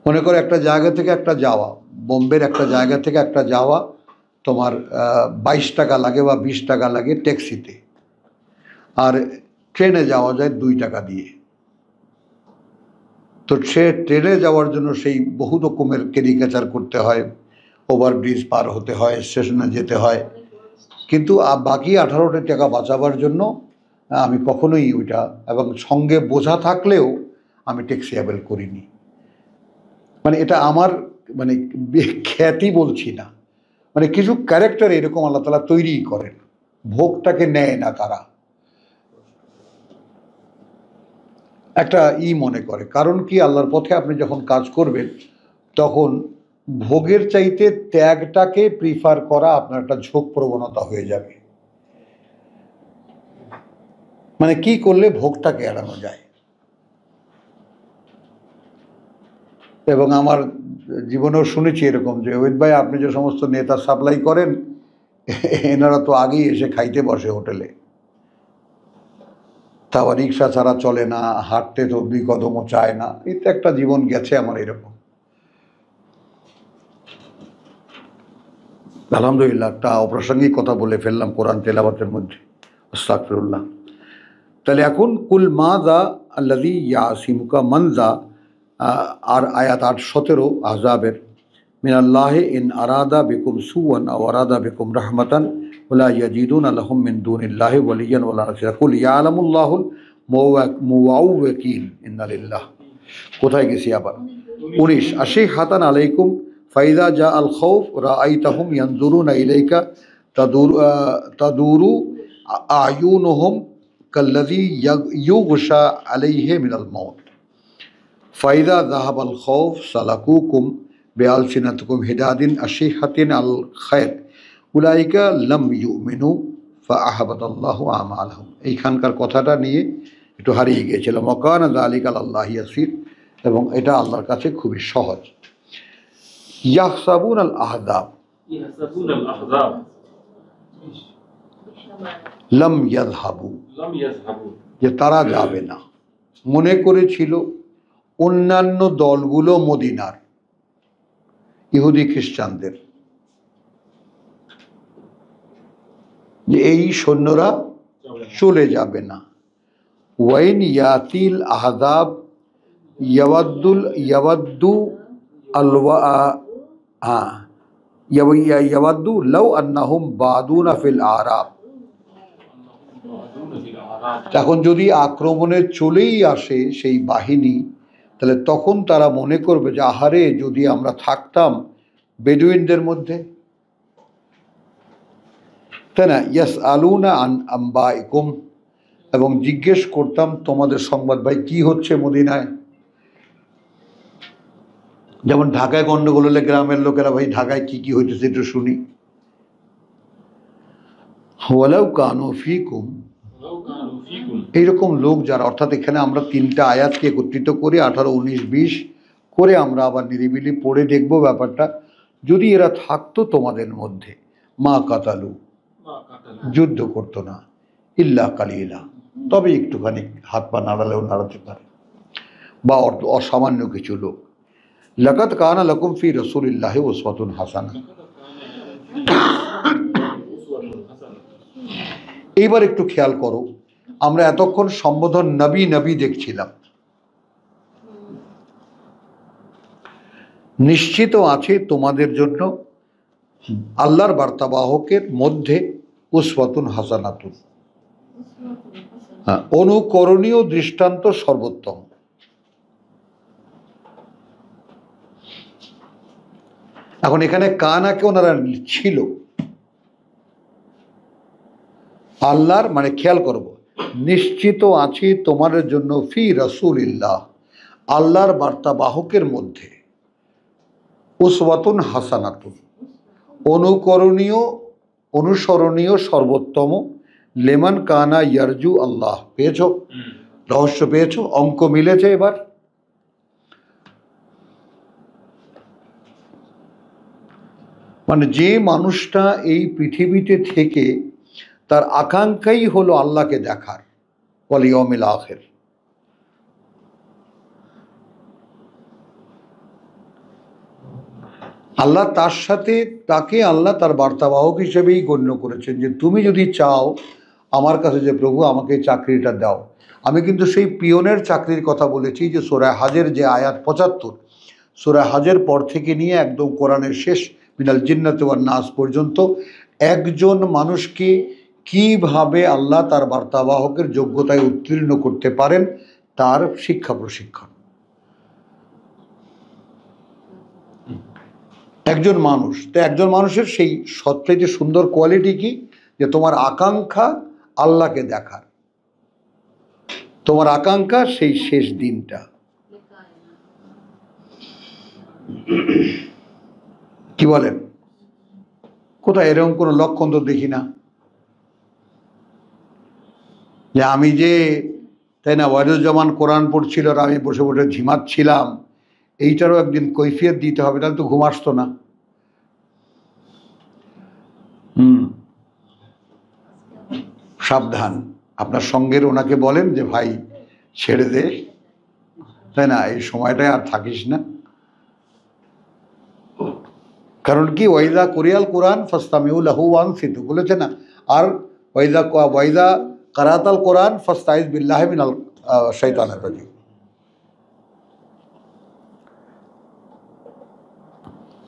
মনে করো একটা জায়গা থেকে একটা যাওয়া, বোম্বের একটা জায়গা থেকে একটা যাওয়া তোমার 22 টাকা লাগে বা 20 টাকা লাগে ট্যাক্সিতে, আর ট্রেনে যাওয়া যায় 2 টাকা দিয়ে। তো সে ট্রেনে যাওয়ার জন্য সেই বহু রকমের কেরিকেচার করতে হয়, ওভারব্রিজ পার হতে হয়, স্টেশনে যেতে হয়, কিন্তু বাকি 18টা টাকা বাঁচাবার জন্য আমি কখনোই ওইটা, এবং সঙ্গে বোঝা থাকলেও আমি ট্যাক্সিয়াবেল করিনি। মানে এটা আমার মানে খ্যাতি বলছি না, মানে কিছু ক্যারেক্টার এরকম আল্লাহ তাআলা তৈরি করেন, ভোগটাকে নেয় না তারা, একটা মনে করে। কারণ কি, আল্লাহর পথে আপনি যখন কাজ করবেন তখন ভোগের চাইতে ত্যাগটাকে প্রিফার করা আপনার একটা ঝোঁক প্রবণতা হয়ে যাবে। মানে কি করলে ভোগটাকে এড়ানো যায়। এবং আমার জীবনেও শুনেছি এরকম যে, ওয়েদ ভাই আপনি যে সমস্ত নেতা সাপ্লাই করেন, এনারা তো আগেই এসে খাইতে বসে হোটেলে, তা আবার রিক্সা ছাড়া চলে না, হাঁটতে তো 2 কদমও চায় না। এটা একটা জীবন গেছে আমার এরকম। আলহামদুলিল্লাহ, একটা অপ্রাসঙ্গিক কথা বলে ফেললাম কোরআন তেলাওয়াতের মধ্যে, আস্তাগফিরুল্লাহ। তাহলে এখন কুল মাযা আল্লাযী ইয়াসিমুকা মানযা, আর আয়াত 8-17 আহজাবের, মিনাল্লাহি ইন আরাদা বিকুম সুআন আও আরাদা বিকুম রাহমাতান ওয়ালা ইয়াজিদুনা লাহুম মিন দুনিল্লাহি ওয়ালিয়্যান ওয়ালা নাসিরা কুল ইয়ালামুল্লাহুল মুওয়াক্কিন ইন্না লিল্লাহ। কোথায় গেছি আবার 19 আশি হাতান আলাইকুম ফাইদা জা আল খৌফ রাআইতাহুম ইয়ানজুরুনা ইলাইকা তাদুরু আয়ুনুহুম কাল্লাযী ইউগশা আলাইহি মিনাল মাউত ফাইদা যাহাবাল খৌফ সালাকুকুম বিআলসিনাতিকুম হিদাদিন আশিহাতিন আল খায়র উলাইকা লাম ইউমিনু ফাআহাবাতাল্লাহু আমালাহুম। এইখানকার কথাটা নিয়ে একটু হারিয়ে গিয়েছিল। ওয়াকানা যালিকা আলাল্লাহি ইয়াসির, এবং এটা আল্লাহর কাছে খুবই সহজ। ইয়াহসাবুন আল আহজাব লাম ইয়াযহাবু, যে তারা যাবে না। মনে করেছিল অন্যান্য দলগুলো মদিনার ইহুদি খ্রিস্টানদের, যে এই সৈন্যরা চলে যাবে না। ওয়াইন ইয়াতিল আহজাব ইয়াওয়াদ্দু লাউ আন্নাহুম বাদুনা ফিল আরাব। এখন যদি আক্রমণে চলেই আসে সেই বাহিনী, তাহলে তখন তারা মনে করবে যে আহারে যদি আমরা থাকতাম বেদুইনদের মধ্যে, তাই না? ইয়াস আলুনা আন আম্বাইকুম, এবং জিজ্ঞেস করতাম তোমাদের সংবাদ, ভাই কি হচ্ছে মদিনায়। যেমন ঢাকায় গন্ডগোল হলে গ্রামের লোকেরা, ভাই ঢাকায় কি কি হইতেছে একটু শুনি। ওয়ালাউ কানু ফিকুম, এইরকম লোক যারা, অর্থাৎ এখানে আমরা তিনটা আয়াতকে একত্রিত করে 18, 19, 20 করে আমরা আবার নিরিবিলি পড়ে দেখব ব্যাপারটা। যদি এরা থাকতো তোমাদের মধ্যে, মা কাতালু, যুদ্ধ করতো না, ইল্লা কালিলা, তবে একটুখানি হাত পা নাড়ালেও নাড়াতে পারে, বা অসামান্য কিছু লোক। লাকাদ কানা লাকুম ফি রাসূলিল্লাহি উসওয়াতুন হাসানা। এইবার একটু খেয়াল করো, আমরা এতক্ষণ সম্বোধন নবী নবী দেখছিলাম। নিশ্চিত আছে তোমাদের জন্য আল্লাহর বার্তাবাহকের মধ্যে উসওয়াতুন হাসানাতুন, অনুকরণীয় দৃষ্টান্ত সর্বোত্তম। এখন এখানে কানাকে ওনারা ছিল আল্লাহর, মানে খেয়াল করব, নিশ্চিত আছে তোমাদের জন্য ফি রাসূলিল্লাহ, আল্লাহর বার্তাবাহকের মধ্যে উসওয়াতুন হাসানাতুন, অনুসরণীয় সর্বোত্তম, লেমান কানা ইয়ারজু আল্লাহ। পেয়েছো? রহস্য পেয়েছো? অঙ্ক মিলেছে এবার? মানে যে মানুষটা এই পৃথিবীতে থেকে তার আকাঙ্ক্ষাই হলো আল্লাহকে দেখার, ওয়াল ইয়াউমিল আখির, আল্লাহ তার সাথে, তাকে আল্লাহ তার বার্তাবাহক হিসেবেই গণ্য করেছেন, যে তুমি যদি চাও আমার কাছে যে প্রভু আমাকে চাকরিটা দাও। আমি কিন্তু সেই পিয়নের চাকরির কথা বলেছি, যে সূরা হাজের যে আয়াত 75, সূরা হাজের পর থেকে নিয়ে একদম কোরআনের শেষ মিনাল জিন্নাতি ওয়ান নাস পর্যন্ত একজন মানুষকে কিভাবে আল্লাহ তার বার্তাবাহকের যোগ্যতায় উত্তীর্ণ করতে পারেন তার শিক্ষা প্রশিক্ষণ। একজন মানুষ, তো একজন মানুষের সেই সবচেয়ে সুন্দর কোয়ালিটি কি, যে তোমার আকাঙ্ক্ষা আল্লাহকে দেখার, তোমার আকাঙ্ক্ষা সেই শেষ দিনটা। কি বলেন? কোথায় এরকম কোনো লক্ষণ তো দেখি না, যে আমি যে, তাই না, ওয়াইদুজ্জামান কোরআন পড়ছিল আর আমি বসে বসে ঝিমাচ্ছিলাম, এইটারও একদিন কৈফিয়ত দিতে হবে, তাহলে তো ঘুম আসতো না। সাবধান, আপনার সঙ্গের ওনাকে বলেন যে ভাই ছেড়ে দে, তাই না, এই সময়টায় আর থাকিস না। কারণ কি, ওয়াইদা কুরিয়াল কোরআন ফাস্তামিউ লাহু ওয়ানসিতু বলেছে না, আর ওয়াইদা কারাতাল কোরআন ফাস্তাইজ বিল্লাহি মিনাল শাইতানির রাজিম।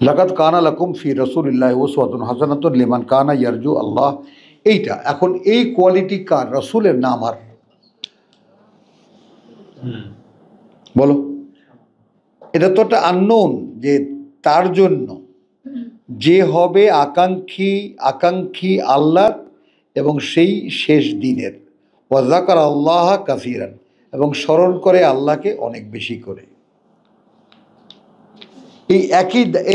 লাকাদ কানা লাকুম ফি রাসূলিল্লাহি উসওয়াতুন হাসানাতুন লিমান কানা ইয়ারজু আল্লাহ। এইটা এখন এই কোয়ালিটি কার? রাসূলের নাম। আর বলো, এটা তো একটা আননোন, যে তার জন্য যে হবে আকাঙ্ক্ষী আল্লাহ এবং সেই শেষ দিনের, ওয়াজাকার আল্লাহ কাসিরান, এবং স্মরণ করে আল্লাহকে অনেক বেশি করে। এই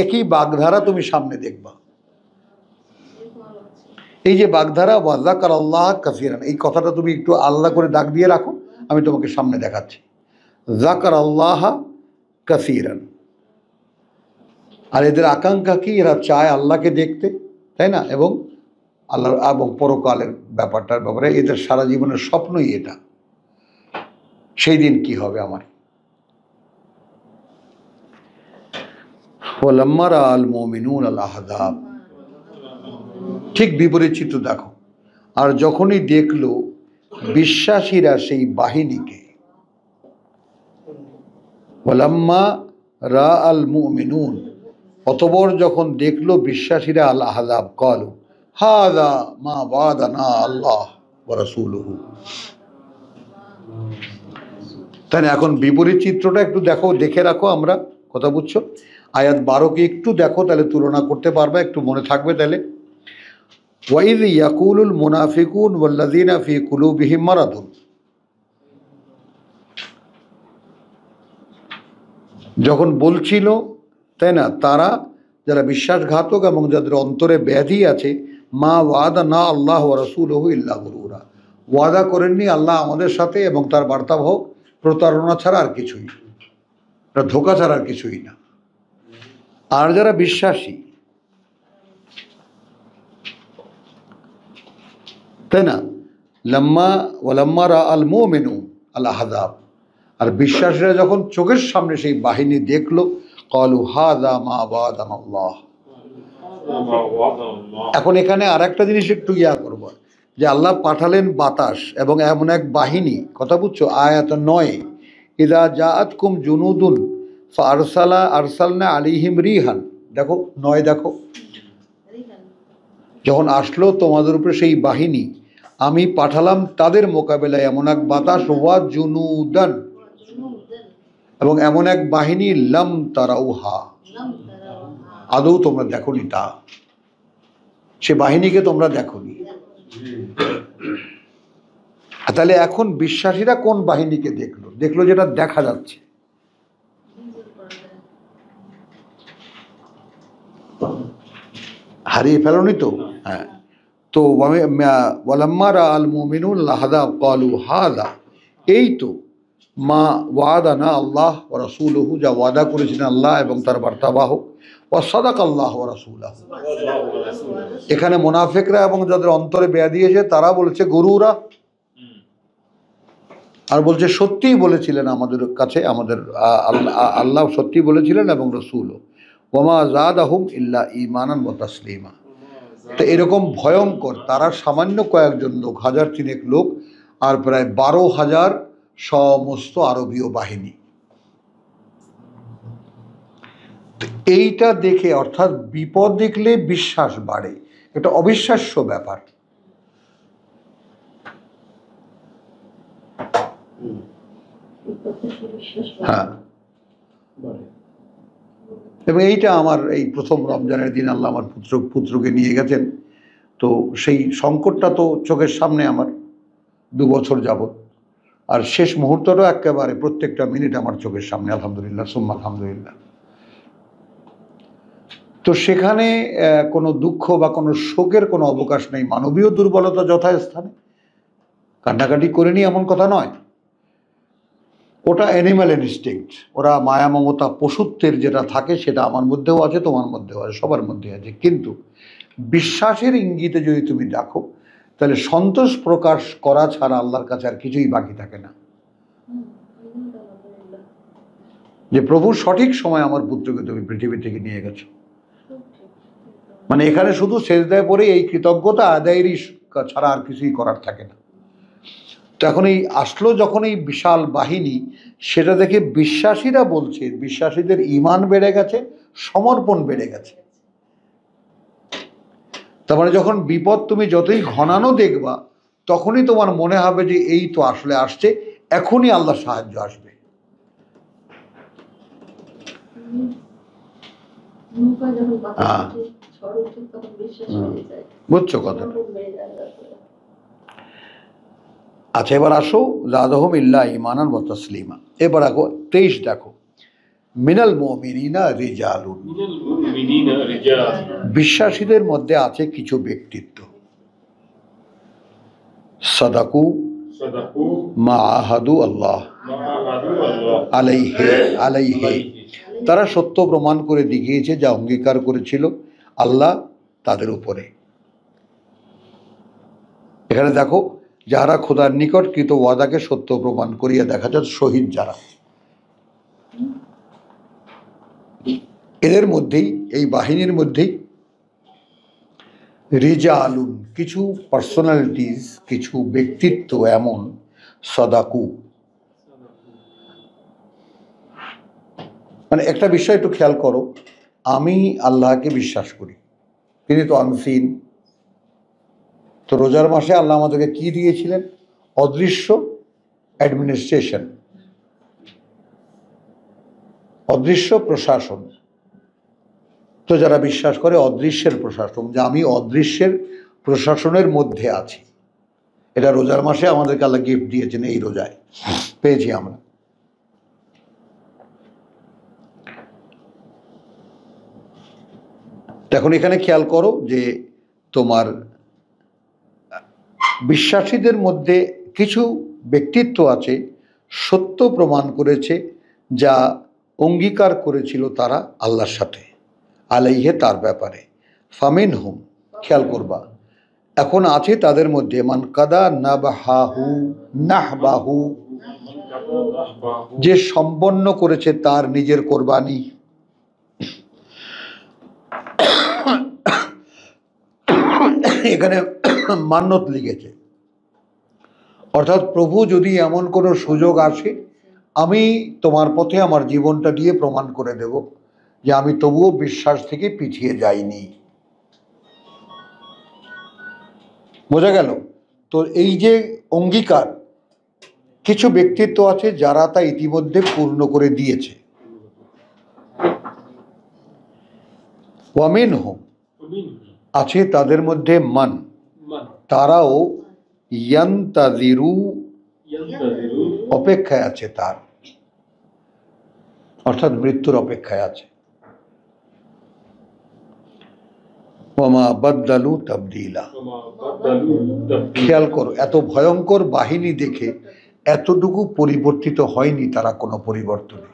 একই বাগধারা তুমি সামনে দেখবা। এই যে বাগধারা ওয়াজাকার আল্লাহ কাসিরান, এই কথাটা তুমি একটু আল্লাহ করে দাগ দিয়ে রাখো, আমি তোমাকে সামনে দেখাচ্ছি। জাকার আল্লাহ কাসিরান, আর এদের আকাঙ্ক্ষা কি? এরা চায় আল্লাহকে দেখতে, তাই না? এবং আল্লাহ এবং পরকালের ব্যাপারটার ব্যাপারে এদের সারা জীবনের স্বপ্নই এটা, সেই দিন কি হবে আমার। ওয়ালাম্মা রাআল মুমিনুন আল আহজাব, ঠিক বিপরীত চিত্র দেখো। আর যখনই দেখলো বিশ্বাসীরা সেই বাহিনীকে, ওয়ালাম্মা রাআল মুমিনুন, অতঃপর যখন দেখলো বিশ্বাসীরা আল আহজাব, ক্বালু হাযা মা ওয়াদানা আল্লাহ ওয়া রাসূলুহু। তাই না? এখন বিপরীত চিত্রটা একটু দেখো, দেখে রাখো, আমরা কথা বুঝছো? আয়াত 12কে একটু দেখো, তাহলে তুলনা করতে পারবে, একটু মনে থাকবে তাহলে। ওয়াইয ইয়াকুলুল মুনাফিকুন ওয়াল্লাযীনা ফী কুলুবিহিম মারাদুন, যখন বলছিল, তাই না, তারা যারা বিশ্বাসঘাতক এবং যাদের অন্তরে ব্যাধি আছে, মা ওয়াদানা আল্লাহ ওয়া রাসূলুহু ইল্লা গুরুরা, ওয়াদা করেননি আল্লাহ আমাদের সাথে এবং তার বার্তাবাহক প্রতারণা ছাড়া আর কিছুই, ধোঁকা ছাড়া আর কিছুই না। আর যারা বিশ্বাসী, তাই না, ওয়ালাম্মা রাআল মুমিনুন আল আহজাব, আর বিশ্বাসীরা যখন চোখের সামনে সেই বাহিনী দেখলো, ক্বালু হাযা মা ওয়াদানা আল্লাহ। এখন এখানে আর একটা জিনিস একটু করবো, যে আল্লাহ পাঠালেন বাতাস এবং এমন এক বাহিনী, কথা বুঝছো? আয়াত 9, ইযা জাআতকুম জুনুদুন আরসালনা আলাইহিম রিহান, দেখো 9, দেখো, যখন আসলো তোমাদের উপরে সেই বাহিনী, আমি পাঠালাম তাদের মোকাবেলায় এমন এক বাতাস, ওয়া জুনুদান, এবং এমন এক বাহিনী, লাম তারাউহা, আদৌ তোমরা দেখোনি তা, সে বাহিনীকে তোমরা দেখোনি। তাহলে এখন বিশ্বাসীরা কোন বাহিনীকে দেখলো? দেখলো যেটা দেখা যাচ্ছে। হারিয়ে ফেলোনি তো? হ্যাঁ। তো ওয়ালাম্মা রাআল মুমিনুন আল আহজাব ক্বালু হাযা, এই তো, মা ওয়াদানা আল্লাহ ওয়া রাসূলুহু, যা ওয়াদা করেছেন আল্লাহ এবং তার বার্তাবাহক, ওয়া সাদাকাল্লাহু ওয়া রাসূলুহু। এখানে মুনাফিকরা এবং যাদের অন্তরে বেয়া দিয়েছে তারা বলছে গুরুরা, আর বলছে সত্যিই বলেছিলেন আমাদের কাছে, আমাদের আল্লাহ সত্যি বলেছিলেন এবং রাসূলও, ওয়া মা যাদাহুম ইল্লা ঈমানান ওয়া তাসলিমা। তো এরকম ভয়ঙ্কর, তারা সামান্য কয়েকজন লোক, 1000 লোক, আর প্রায় 12,000 সমস্ত আরবীয় বাহিনী। এইটা দেখে, অর্থাৎ বিপদ দেখলে বিশ্বাস বাড়ে, এটা অবিশ্বাস্য ব্যাপার। হ্যাঁ, এবং এইটা আমার এই প্রথম রমজানের দিন আল্লাহ আমার পুত্রকে নিয়ে গেছেন, তো সেই সংকটটা তো চোখের সামনে আমার 2 বছর যাবত, আর শেষ মুহূর্তটাও একেবারে প্রত্যেকটা মিনিট আমার চোখের সামনে, আলহামদুলিল্লাহ সুম্মা আলহামদুলিল্লাহ। তো সেখানে কোনো দুঃখ বা কোনো শোকের কোনো অবকাশ নেই, মানবীয় দুর্বলতা যথাস্থানে, কান্নাকাটি করিনি এমন কথা নয়, ওটা অ্যানিম্যাল ইনস্টিংক্ট, ওরা মায়া মমতা পশুত্বের যেটা থাকে সেটা আমার মধ্যেও আছে, তোমার মধ্যেও আছে, সবার মধ্যে আছে। কিন্তু বিশ্বাসের ইঙ্গিতে যদি তুমি দেখো, তাহলে সন্তোষ প্রকাশ করা ছাড়া আল্লাহর কাছে আর কিছুই বাকি থাকে না, যে প্রভু সঠিক সময় আমার পুত্রকে তুমি পৃথিবী থেকে নিয়ে গেছো। মানে এখানে শুধু সেজদায় পড়ে এই কৃতজ্ঞতা আদায়েরই ছাড়া আর কিছুই করার থাকে না। তো এখন এই আসলো যখন এই বিশাল বাহিনী, সেটা দেখে বিশ্বাসীরা বলছে, বিশ্বাসীদের ঈমান বেড়ে গেছে, সমর্পণ বেড়ে গেছে। তার মানে যখন বিপদ তুমি যতই ঘনানো দেখবা, তখনই তোমার মনে হবে যে এই তো আসলে আসছে, এখনই আল্লাহর সাহায্য আসবে। হ্যাঁ, বুঝছো কথা। আচ্ছা, এবার আসো জাদহুম ইল্লা ঈমানান ওয়া তাসলিমা। এবার আগো 23 দেখো, মিনাল মুমিনিনা রিজালুন, বিশ্বাসীদের মধ্যে আছে কিছু ব্যক্তিত্ব, সাদাকু মা আহাদু আল্লাহ আলাইহে আলাইহে, তারা সত্য প্রমাণ করে দেখিয়েছে যা অঙ্গীকার করেছিল আল্লাহ তাদের উপরে। এখানে দেখো, যারা খোদার নিকট কৃত ওয়াদাকে সত্য প্রমাণ করিয়া দেখা যাচ্ছে শহীদ যারা, এদের মধ্যেই, এই বাহিনীর মধ্যেই রিজালুন, কিছু পার্সোনালিটিস, কিছু ব্যক্তিত্ব এমন, সাদাকু, মানে একটা বিষয় একটু খেয়াল করো, আমি আল্লাহকে বিশ্বাস করি, তিনি তো আনসিন। তো রোজার মাসে আল্লাহ আমাদেরকে কি দিয়েছিলেন? অদৃশ্য অ্যাডমিনিস্ট্রেশন, অদৃশ্য প্রশাসন। তো যারা বিশ্বাস করে অদৃশ্যের প্রশাসন, যে আমি অদৃশ্যের প্রশাসনের মধ্যে আছি, এটা রোজার মাসে আমাদেরকে আল্লাহ গিফট দিয়েছেন, এই রোজায় পেয়েছি আমরা। এখন এখানে খেয়াল করো যে তোমার বিশ্বাসীদের মধ্যে কিছু ব্যক্তিত্ব আছে সত্য প্রমাণ করেছে যা অঙ্গীকার করেছিল তারা আল্লাহর সাথে, আলাইহে তার ব্যাপারে, ফামিন হুম, খেয়াল করবা, এখন আছে তাদের মধ্যে মান কাদা নাবাহু নাহবাহু, যে সম্পন্ন করেছে তার নিজের কোরবানি। এখানে মান্নত লিখেছে, অর্থাৎ প্রভু যদি এমন কোনো সুযোগ আসে, আমি তোমার পথে আমার জীবনটা দিয়ে প্রমাণ করে দেব যে আমি তবুও বিশ্বাস থেকে পিছিয়ে যাইনি। বোঝা গেল? তো এই যে অঙ্গীকার, কিছু ব্যক্তিত্ব আছে যারা তা ইতিমধ্যে পূর্ণ করে দিয়েছে। ওয়ামিন হুম, আছে তাদের মধ্যে মান, তারাও ইয়ান্তাজিরু, অপেক্ষায় আছে তার, অর্থাৎ মৃত্যুর অপেক্ষায় আছে। ওয়ামা বাদদালু তাবদীলা, খেয়াল করো, এত ভয়ঙ্কর বাহিনী দেখে এতটুকু পরিবর্তিত হয়নি তারা কোনো পরিবর্তনে।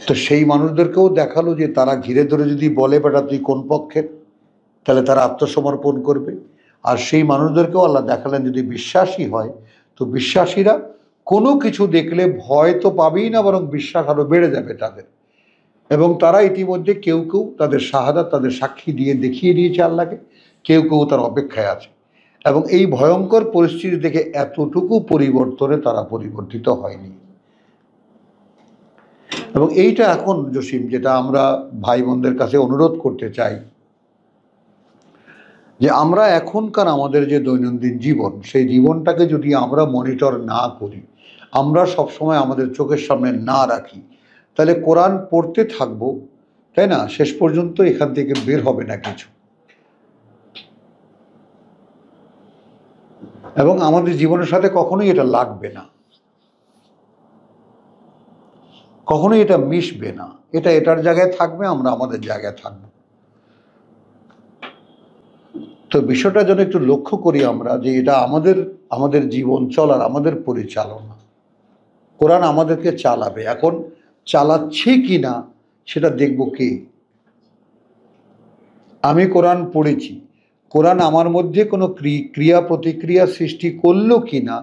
তো সেই মানুষদেরকেও দেখালো যে তারা ঘিরে ধরে যদি বলে বেটা তুই কোন পক্ষের, তাহলে তারা আত্মসমর্পণ করবে। আর সেই মানুষদেরকেও আল্লাহ দেখালেন যদি বিশ্বাসী হয়, তো বিশ্বাসীরা কোনো কিছু দেখলে ভয় তো পাবেই না, বরং বিশ্বাস আরো বেড়ে যাবে তাদের। এবং তারা ইতিমধ্যে কেউ কেউ তাদের শাহাদাত, তাদের সাক্ষী দিয়ে দেখিয়ে দিয়েছে আল্লাহকে, কেউ কেউ তার অপেক্ষায় আছে। এবং এই ভয়ঙ্কর পরিস্থিতি দেখে এতটুকু পরিবর্তনে তারা পরিবর্তিত হয়নি। এবং এইটা এখন জসিম, যেটা আমরা ভাই বোনদের কাছে অনুরোধ করতে চাই, যে আমরা এখনকার আমাদের যে দৈনন্দিন জীবন, সেই জীবনটাকে যদি আমরা মনিটর না করি, আমরা সবসময় আমাদের চোখের সামনে না রাখি, তাহলে কোরআন পড়তে থাকবো, তাই না, শেষ পর্যন্ত এখান থেকে বের হবে না কিছু। এবং আমাদের জীবনের সাথে কখনোই এটা লাগবে না, কখনোই এটা মিশবে না, এটা এটার জায়গায় থাকবে, আমরা আমাদের জায়গায় থাকবো। তো বিষয়টা যেন একটু লক্ষ্য করি আমরা, যে এটা আমাদের জীবন চলার, আমাদের পরিচালনা, কোরআন আমাদেরকে চালাবে। এখন চালাচ্ছে কি না সেটা দেখব কে? আমি কোরআন পড়েছি, কোরআন আমার মধ্যে কোনো ক্রিয়া প্রতিক্রিয়া সৃষ্টি করলো কি না,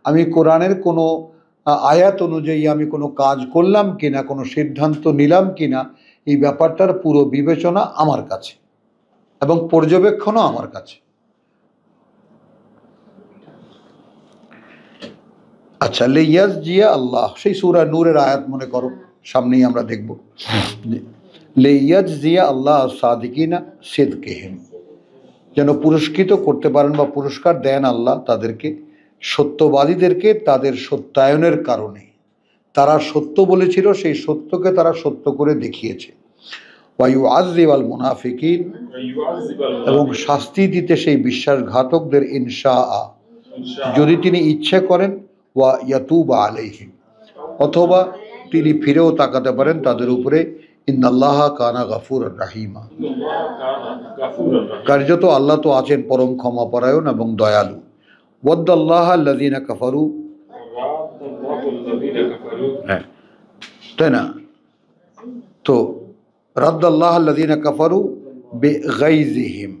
আমি কোরআনের কোনো আয়াত অনুযায়ী আমি কোনো কাজ করলাম কি না, কোনো সিদ্ধান্ত নিলাম কি না, এই ব্যাপারটার পুরো বিবেচনা আমার কাছে এবং পর্যবেক্ষণও আমার কাছে। আচ্ছা, লেয়াজ জিয়া আল্লাহ, সেই সূরা নূরের আয়াত মনে করো, সামনেই আমরা দেখব, লেয়াজ জিয়া আল্লাহ সাদিকিনা সিদকিহিম, যেন পুরস্কৃত করতে পারেন বা পুরস্কার দেন আল্লাহ তাদেরকে, সত্যবাদীদেরকে তাদের সত্যায়নের কারণে, তারা সত্য বলেছিল সেই সত্যকে তারা সত্য করে দেখিয়েছে। ওয়ায়ুআযযিব আল মুনাফিকিন, এবং শাস্তি দিতে সেই বিশ্বাসঘাতকদের ইনশাআ, যদি তিনি ইচ্ছে করেন, ওয়া ইয়াতুবা আলাইহিম, অথবা তিনি ফিরেও তাকাতে পারেন তাদের উপরে। ইন্নাল্লাহা কানা গাফুরার রাহিমা, কার্যত আল্লাহ তো আছেন পরম ক্ষমাপরায়ণ এবং দয়ালু। ওয়াদাল্লাহা আল্লাযীনা কাফারু, হ্যাঁ তাই না? তো রাদ্দাল্লাহা আল্লাযীনা কাফারু বিগাইযিহিম,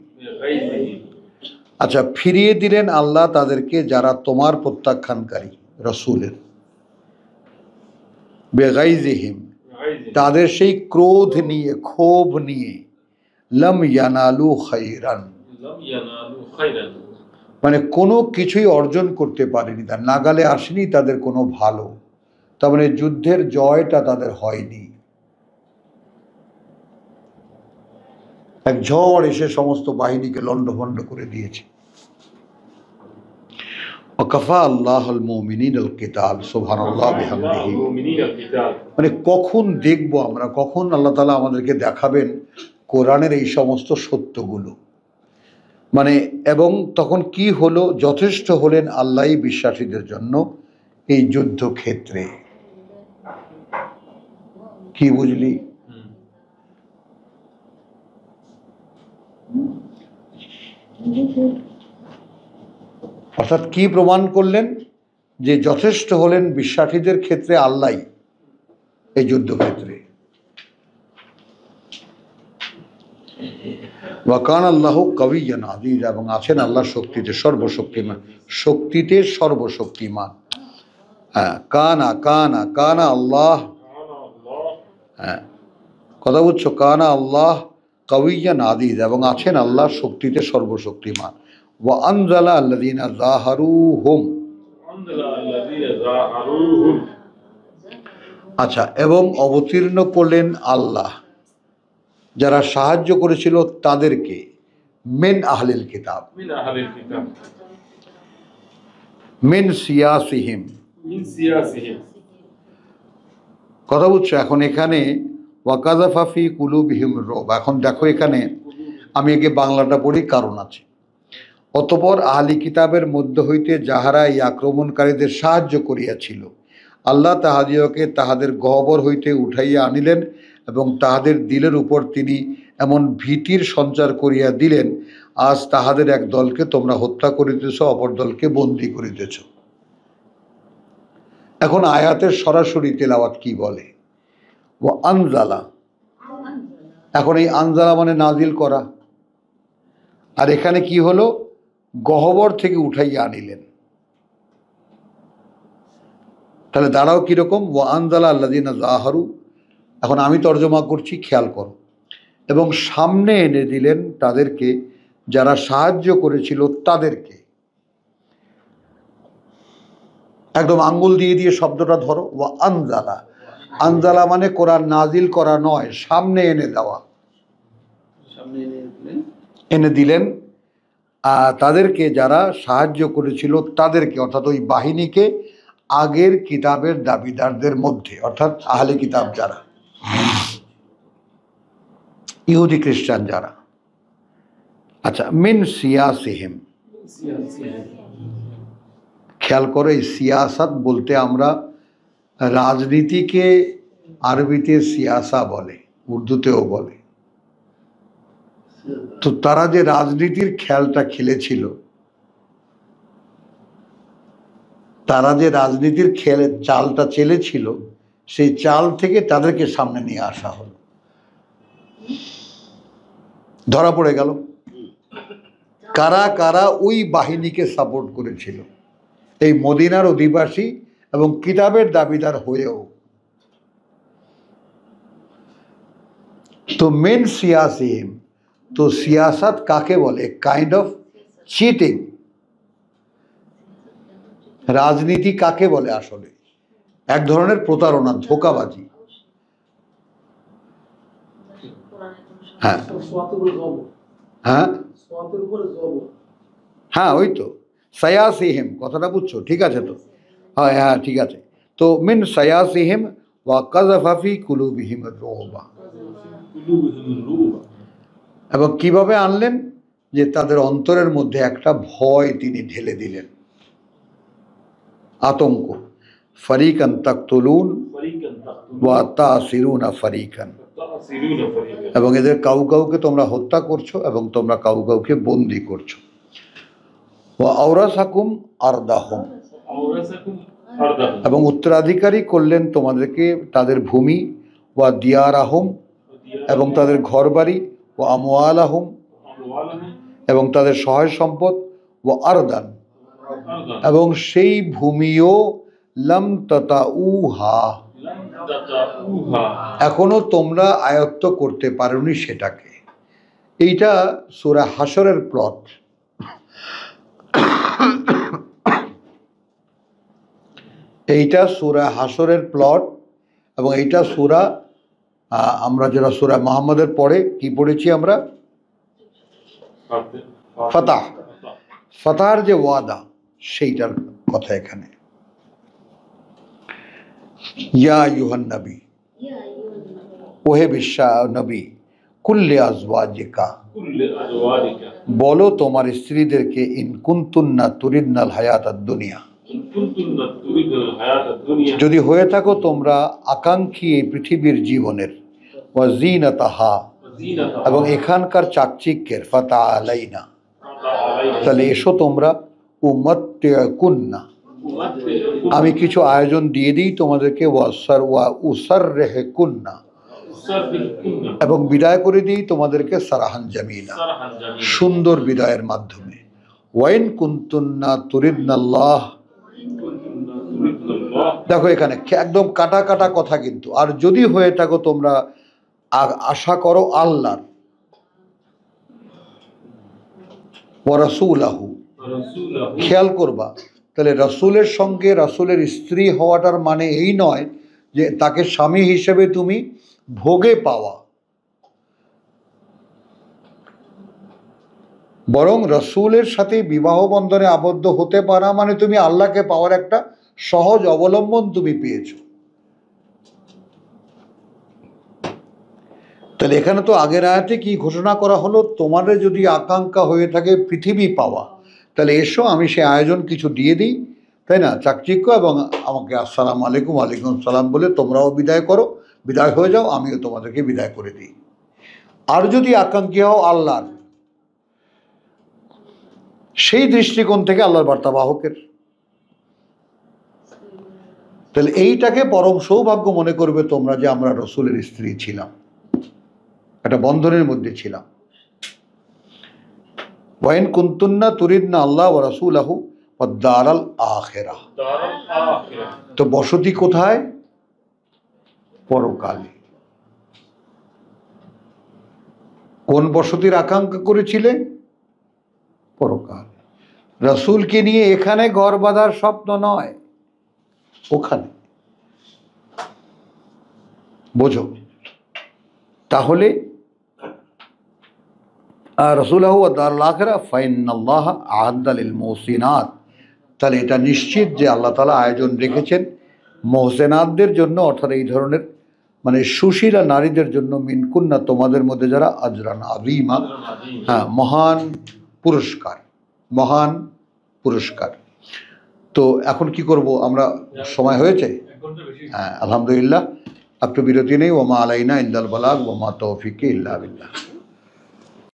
আচ্ছা ফিরিয়ে দিলেন আল্লাহ তাদেরকে যারা তোমার প্রত্যাখ্যানকারী রাসূলের। বেগাইজিহিম, তাদের সেই ক্রোধ নিয়ে, ক্ষোভ নিয়ে। লাম ইয়ানালু খাইরান, মানে কোনো কিছুই অর্জন করতে পারেনি, তার নাগালে আসেনি তাদের কোনো ভালো। তার মানে যুদ্ধের জয়টা তাদের হয়নি। এক ঝড় এসে সমস্ত বাহিনীকে লণ্ডভণ্ড করে দিয়েছে। ওয়াকাফা আল্লাহুল মুমিনিনাল কিতাল, সুবহানাল্লাহ বিহামদিহি। মানে কখন দেখবো আমরা, কখন আল্লাহ তাআলা আমাদেরকে দেখাবেন কোরআনের এই সমস্ত সত্যগুলো, মানে এবং তখন কি হলো, যথেষ্ট হলেন আল্লাহই বিশ্বাসীদের জন্য এই যুদ্ধক্ষেত্রে। কি বুঝলি? অর্থাৎ কি প্রমাণ করলেন, যে যথেষ্ট হলেন বিশ্বাসীদের ক্ষেত্রে আল্লাহই এই যুদ্ধক্ষেত্রে। ওয়াকান আল্লাহু কাবিয়্যান আযীজ, এবং আছেন আল্লাহ শক্তিতে সর্বশক্তিমান, শক্তিতে সর্বশক্তিমান। হ্যাঁ, কানা কানা কানা আল্লাহ, হ্যাঁ কথা বুঝছো, কানা আল্লাহ কাবিয়্যান আযীজ, এবং আছেন আল্লাহ শক্তিতে সর্বশক্তিমান। ওয়া আনজালা আল্লাযীনা যাহারুহুম, আচ্ছা এবং অবতীর্ণ করলেন আল্লাহ যারা সাহায্য করেছিল তাদেরকে, মিন আহলিল কিতাব, মিন সিয়াসিহিম, কথা বুঝছো। এখন এখানে ওয়াকাযাফা ফি কুলুবিহিম রুব, এখন দেখো এখানে আমি আগে বাংলাটা পড়ি, কারণ আছে। অতঃপর আহলি কিতাবের মধ্য হইতে যাহারা এই আক্রমণকারীদের সাহায্য করিয়াছিল, আল্লাহ তাহাদিওকে তাহাদের গহ্বর হইতে উঠাইয়া আনিলেন, এবং তাহাদের দিলের উপর তিনি এমন ভীতির সঞ্চার করিয়া দিলেন, আজ তাহাদের এক দলকে তোমরা হত্যা করিতেছ, অপর দলকে বন্দী করিতেছ। এখন আয়াতের সরাসরি তেলাওয়াত কি বলে, ও আনজালা, এখন এই আনজালা মানে নাজিল করা, আর এখানে কি হলো, গহ্বর থেকে উঠাইয়া আনিলেন। তাহলে দাঁড়াও কিরকম, ও আনজালা আল্লাযীনা যাহারু, এখন আমি তর্জমা করছি, খেয়াল করো, এবং সামনে এনে দিলেন তাদেরকে যারা সাহায্য করেছিল তাদেরকে। একদম আঙ্গুল দিয়ে দিয়ে শব্দটা ধরো, ও আনজালা, আনজালা মানে কোরআন নাজিল করা নয়, সামনে এনে দেওয়া, এনে দিলেন তাদেরকে যারা সাহায্য করেছিল তাদেরকে, অর্থাৎ ওই বাহিনীকে, আগের কিতাবের দাবিদারদের মধ্যে, অর্থাৎ আহলে কিতাব যারা, ইহুদি খ্রিস্টান যারা। আচ্ছা, মিন সিয়াসিহিম, খেয়াল করো এই সিয়াসাত বলতে আমরা রাজনীতিকে আরবিতে সিয়াসা বলে, উর্দুতেও বলে। তো তারা যে রাজনীতির খেলটা খেলেছিল, তারা যে রাজনীতির চালটা চেলেছিল, সেই চাল থেকে তাদেরকে সামনে নিয়ে আসা হলো, ধরা পড়ে গেল কারা কারা ওই বাহিনীকে সাপোর্ট করেছিল, এই মদিনার অধিবাসী এবং কিতাবের দাবিদার হয়েও। তো মেন সিয়াসিম, তো সিয়াসাত কাকে বলে, কাইন্ড অফ চিটিং। রাজনীতি কাকে বলে, আসলে এক ধরনের প্রতারণা, ধোঁকাবাজি। হ্যাঁ হ্যাঁ হ্যাঁ, ওই তো সায়াসিহিম, কথাটা বুঝছো, ঠিক আছে তো, হ্যাঁ হ্যাঁ ঠিক আছে। তো মিন সায়াসিহিম ওয়া কাযাফা ফি কুলুবিহিম আর-রুবা, এবং কিভাবে আনলেন, যে তাদের অন্তরের মধ্যে একটা ভয় তিনি ঢেলে দিলেন, আতঙ্ক। ফারিকান তাকতুলুন ওয়া তাসিরুনা ফারিকান, এবং এদের কাউকে তোমরা হত্যা করছো এবং তোমরা কাউকে বন্দি করছো। ওয়া আওরাসাকুম আরদাহুম, এবং উত্তরাধিকারী করলেন তোমাদেরকে তাদের ভূমি। ওয়া দিয়ারাহুম, এবং তাদের ঘরবাড়ি। ওয়া আমওয়ালাহুম, এবং তাদের সহায় সম্পদ। ওয়া আরদান, এবং সেই ভূমিও লাম তাতাউহা, এখনো তোমরা আয়ত্ত করতে পারোনি সেটাকে। এইটা সূরা হাশরের প্লট। এইটা সূরা হাশরের প্লট, এবং এইটা সূরা আমরা যারা সূরা মুহাম্মদের পড়ে কি পড়েছি আমরা, ফাতাহ, ফাতাহর যে ওয়াদা সেইটার কথা এখানে। ইয়া আইয়ুহান নবী, ওহে বিশ্বা নবী, কুল্লি আজওয়াজিকা, বলো তোমার স্ত্রীদেরকে, ইন কুনতুন্না তুরিদনাল হায়াতাদ দুনিয়া, যদি হয়ে থাকো তোমরা আকাঙ্ক্ষী এই পৃথিবীর জীবনের, ওয়া জিনাতাহা, এবং এখানকার চাকচিক্যের, ফাতাআলাইনা, তাহলে এসো তোমরা, উমাত্তিউকুন্না, আমি কিছু আয়োজন দিয়ে দিই তোমাদেরকে, ওয়া উসাররিহুকুন্না, এবং বিদায় করে দিই তোমাদেরকে, সারাহান জামিলা, সুন্দর বিদায়ের মাধ্যমে। ওয়াইন কুনতুন্না তুরিদনাল্লাহ, দেখো এখানে একদম কাটা কাটা কথা কিন্তু। আর যদি হয়ে থাকো তোমরা আশা করো আল্লাহর, ওয়া রাসূলাহু, খেয়াল করবা, তাহলে রাসূলের সঙ্গে রাসূলের স্ত্রী হওয়াটার মানে এই নয় যে তাকে স্বামী হিসেবে তুমি ভোগে পাওয়া, বরং রাসূলের সাথে বিবাহ বন্ধনে আবদ্ধ হতে পারা মানে তুমি আল্লাহকে পাওয়ার একটা সহজ অবলম্বন তুমি পেয়েছো। তাহলে এখানে তো আগের আয়াতে কি ঘোষণা করা হলো, তোমাদের যদি আকাঙ্ক্ষা হয়ে থাকে পৃথিবী পাওয়া, তাহলে এসো আমি সে আয়োজন কিছু দিয়ে দিই, তাই না, চাকচিক্য, এবং আমাকে আসসালামু আলাইকুম, ওয়ালাইকুম সালাম বলে তোমরাও বিদায় করো, বিদায় হয়ে যাও, আমিও তোমাদেরকে বিদায় করে দিই। আর যদি আকাঙ্ক্ষী হও আল্লাহর, সেই দৃষ্টিকোণ থেকে আল্লাহর বার্তাবাহকের, তাহলে এইটাকে পরম সৌভাগ্য মনে করবে তোমরা যে আমরা রসুলের স্ত্রী ছিলাম, একটা বন্ধনের মধ্যে ছিলাম। ওয়াইন কুনতুন্না তুরিদনা আল্লাহ ওয়া রাসূলাহু ওয়াদ দারাল আখিরাহ, তো বসতি কোথায়, পরকালে। কোন বসতির আকাঙ্ক্ষা করেছিলে, পরকাল। রাসূলকে নিয়ে এখানে ঘর বাঁধার স্বপ্ন নয়, ওখানে। বোঝো তাহলে, রাসূলুহু ওয়া দারুল আখিরাহ ফাইন্নাল্লাহা আ'আদ্দা লিল মুহসিনাত, তাহলে এটা নিশ্চিত যে আল্লাহ তাআলা আয়োজন রেখেছেন মুহসিনাতদের জন্য, অর্থাৎ এই ধরনের মানে সুশীলা নারীদের জন্য, মিনকুন্না, তোমাদের মধ্যে যারা, আজরান আযীমা, হ্যাঁ, মহান পুরস্কার, মহান পুরস্কার। তো এখন কি করব আমরা, সময় হয়েছে, হ্যাঁ আলহামদুলিল্লাহ, একটু বিরতি নেই। ওয়া মা আলাইনা ইল্লাল বালাগ ওয়া মা তাওফীকি ইল্লা বিল্লাহ।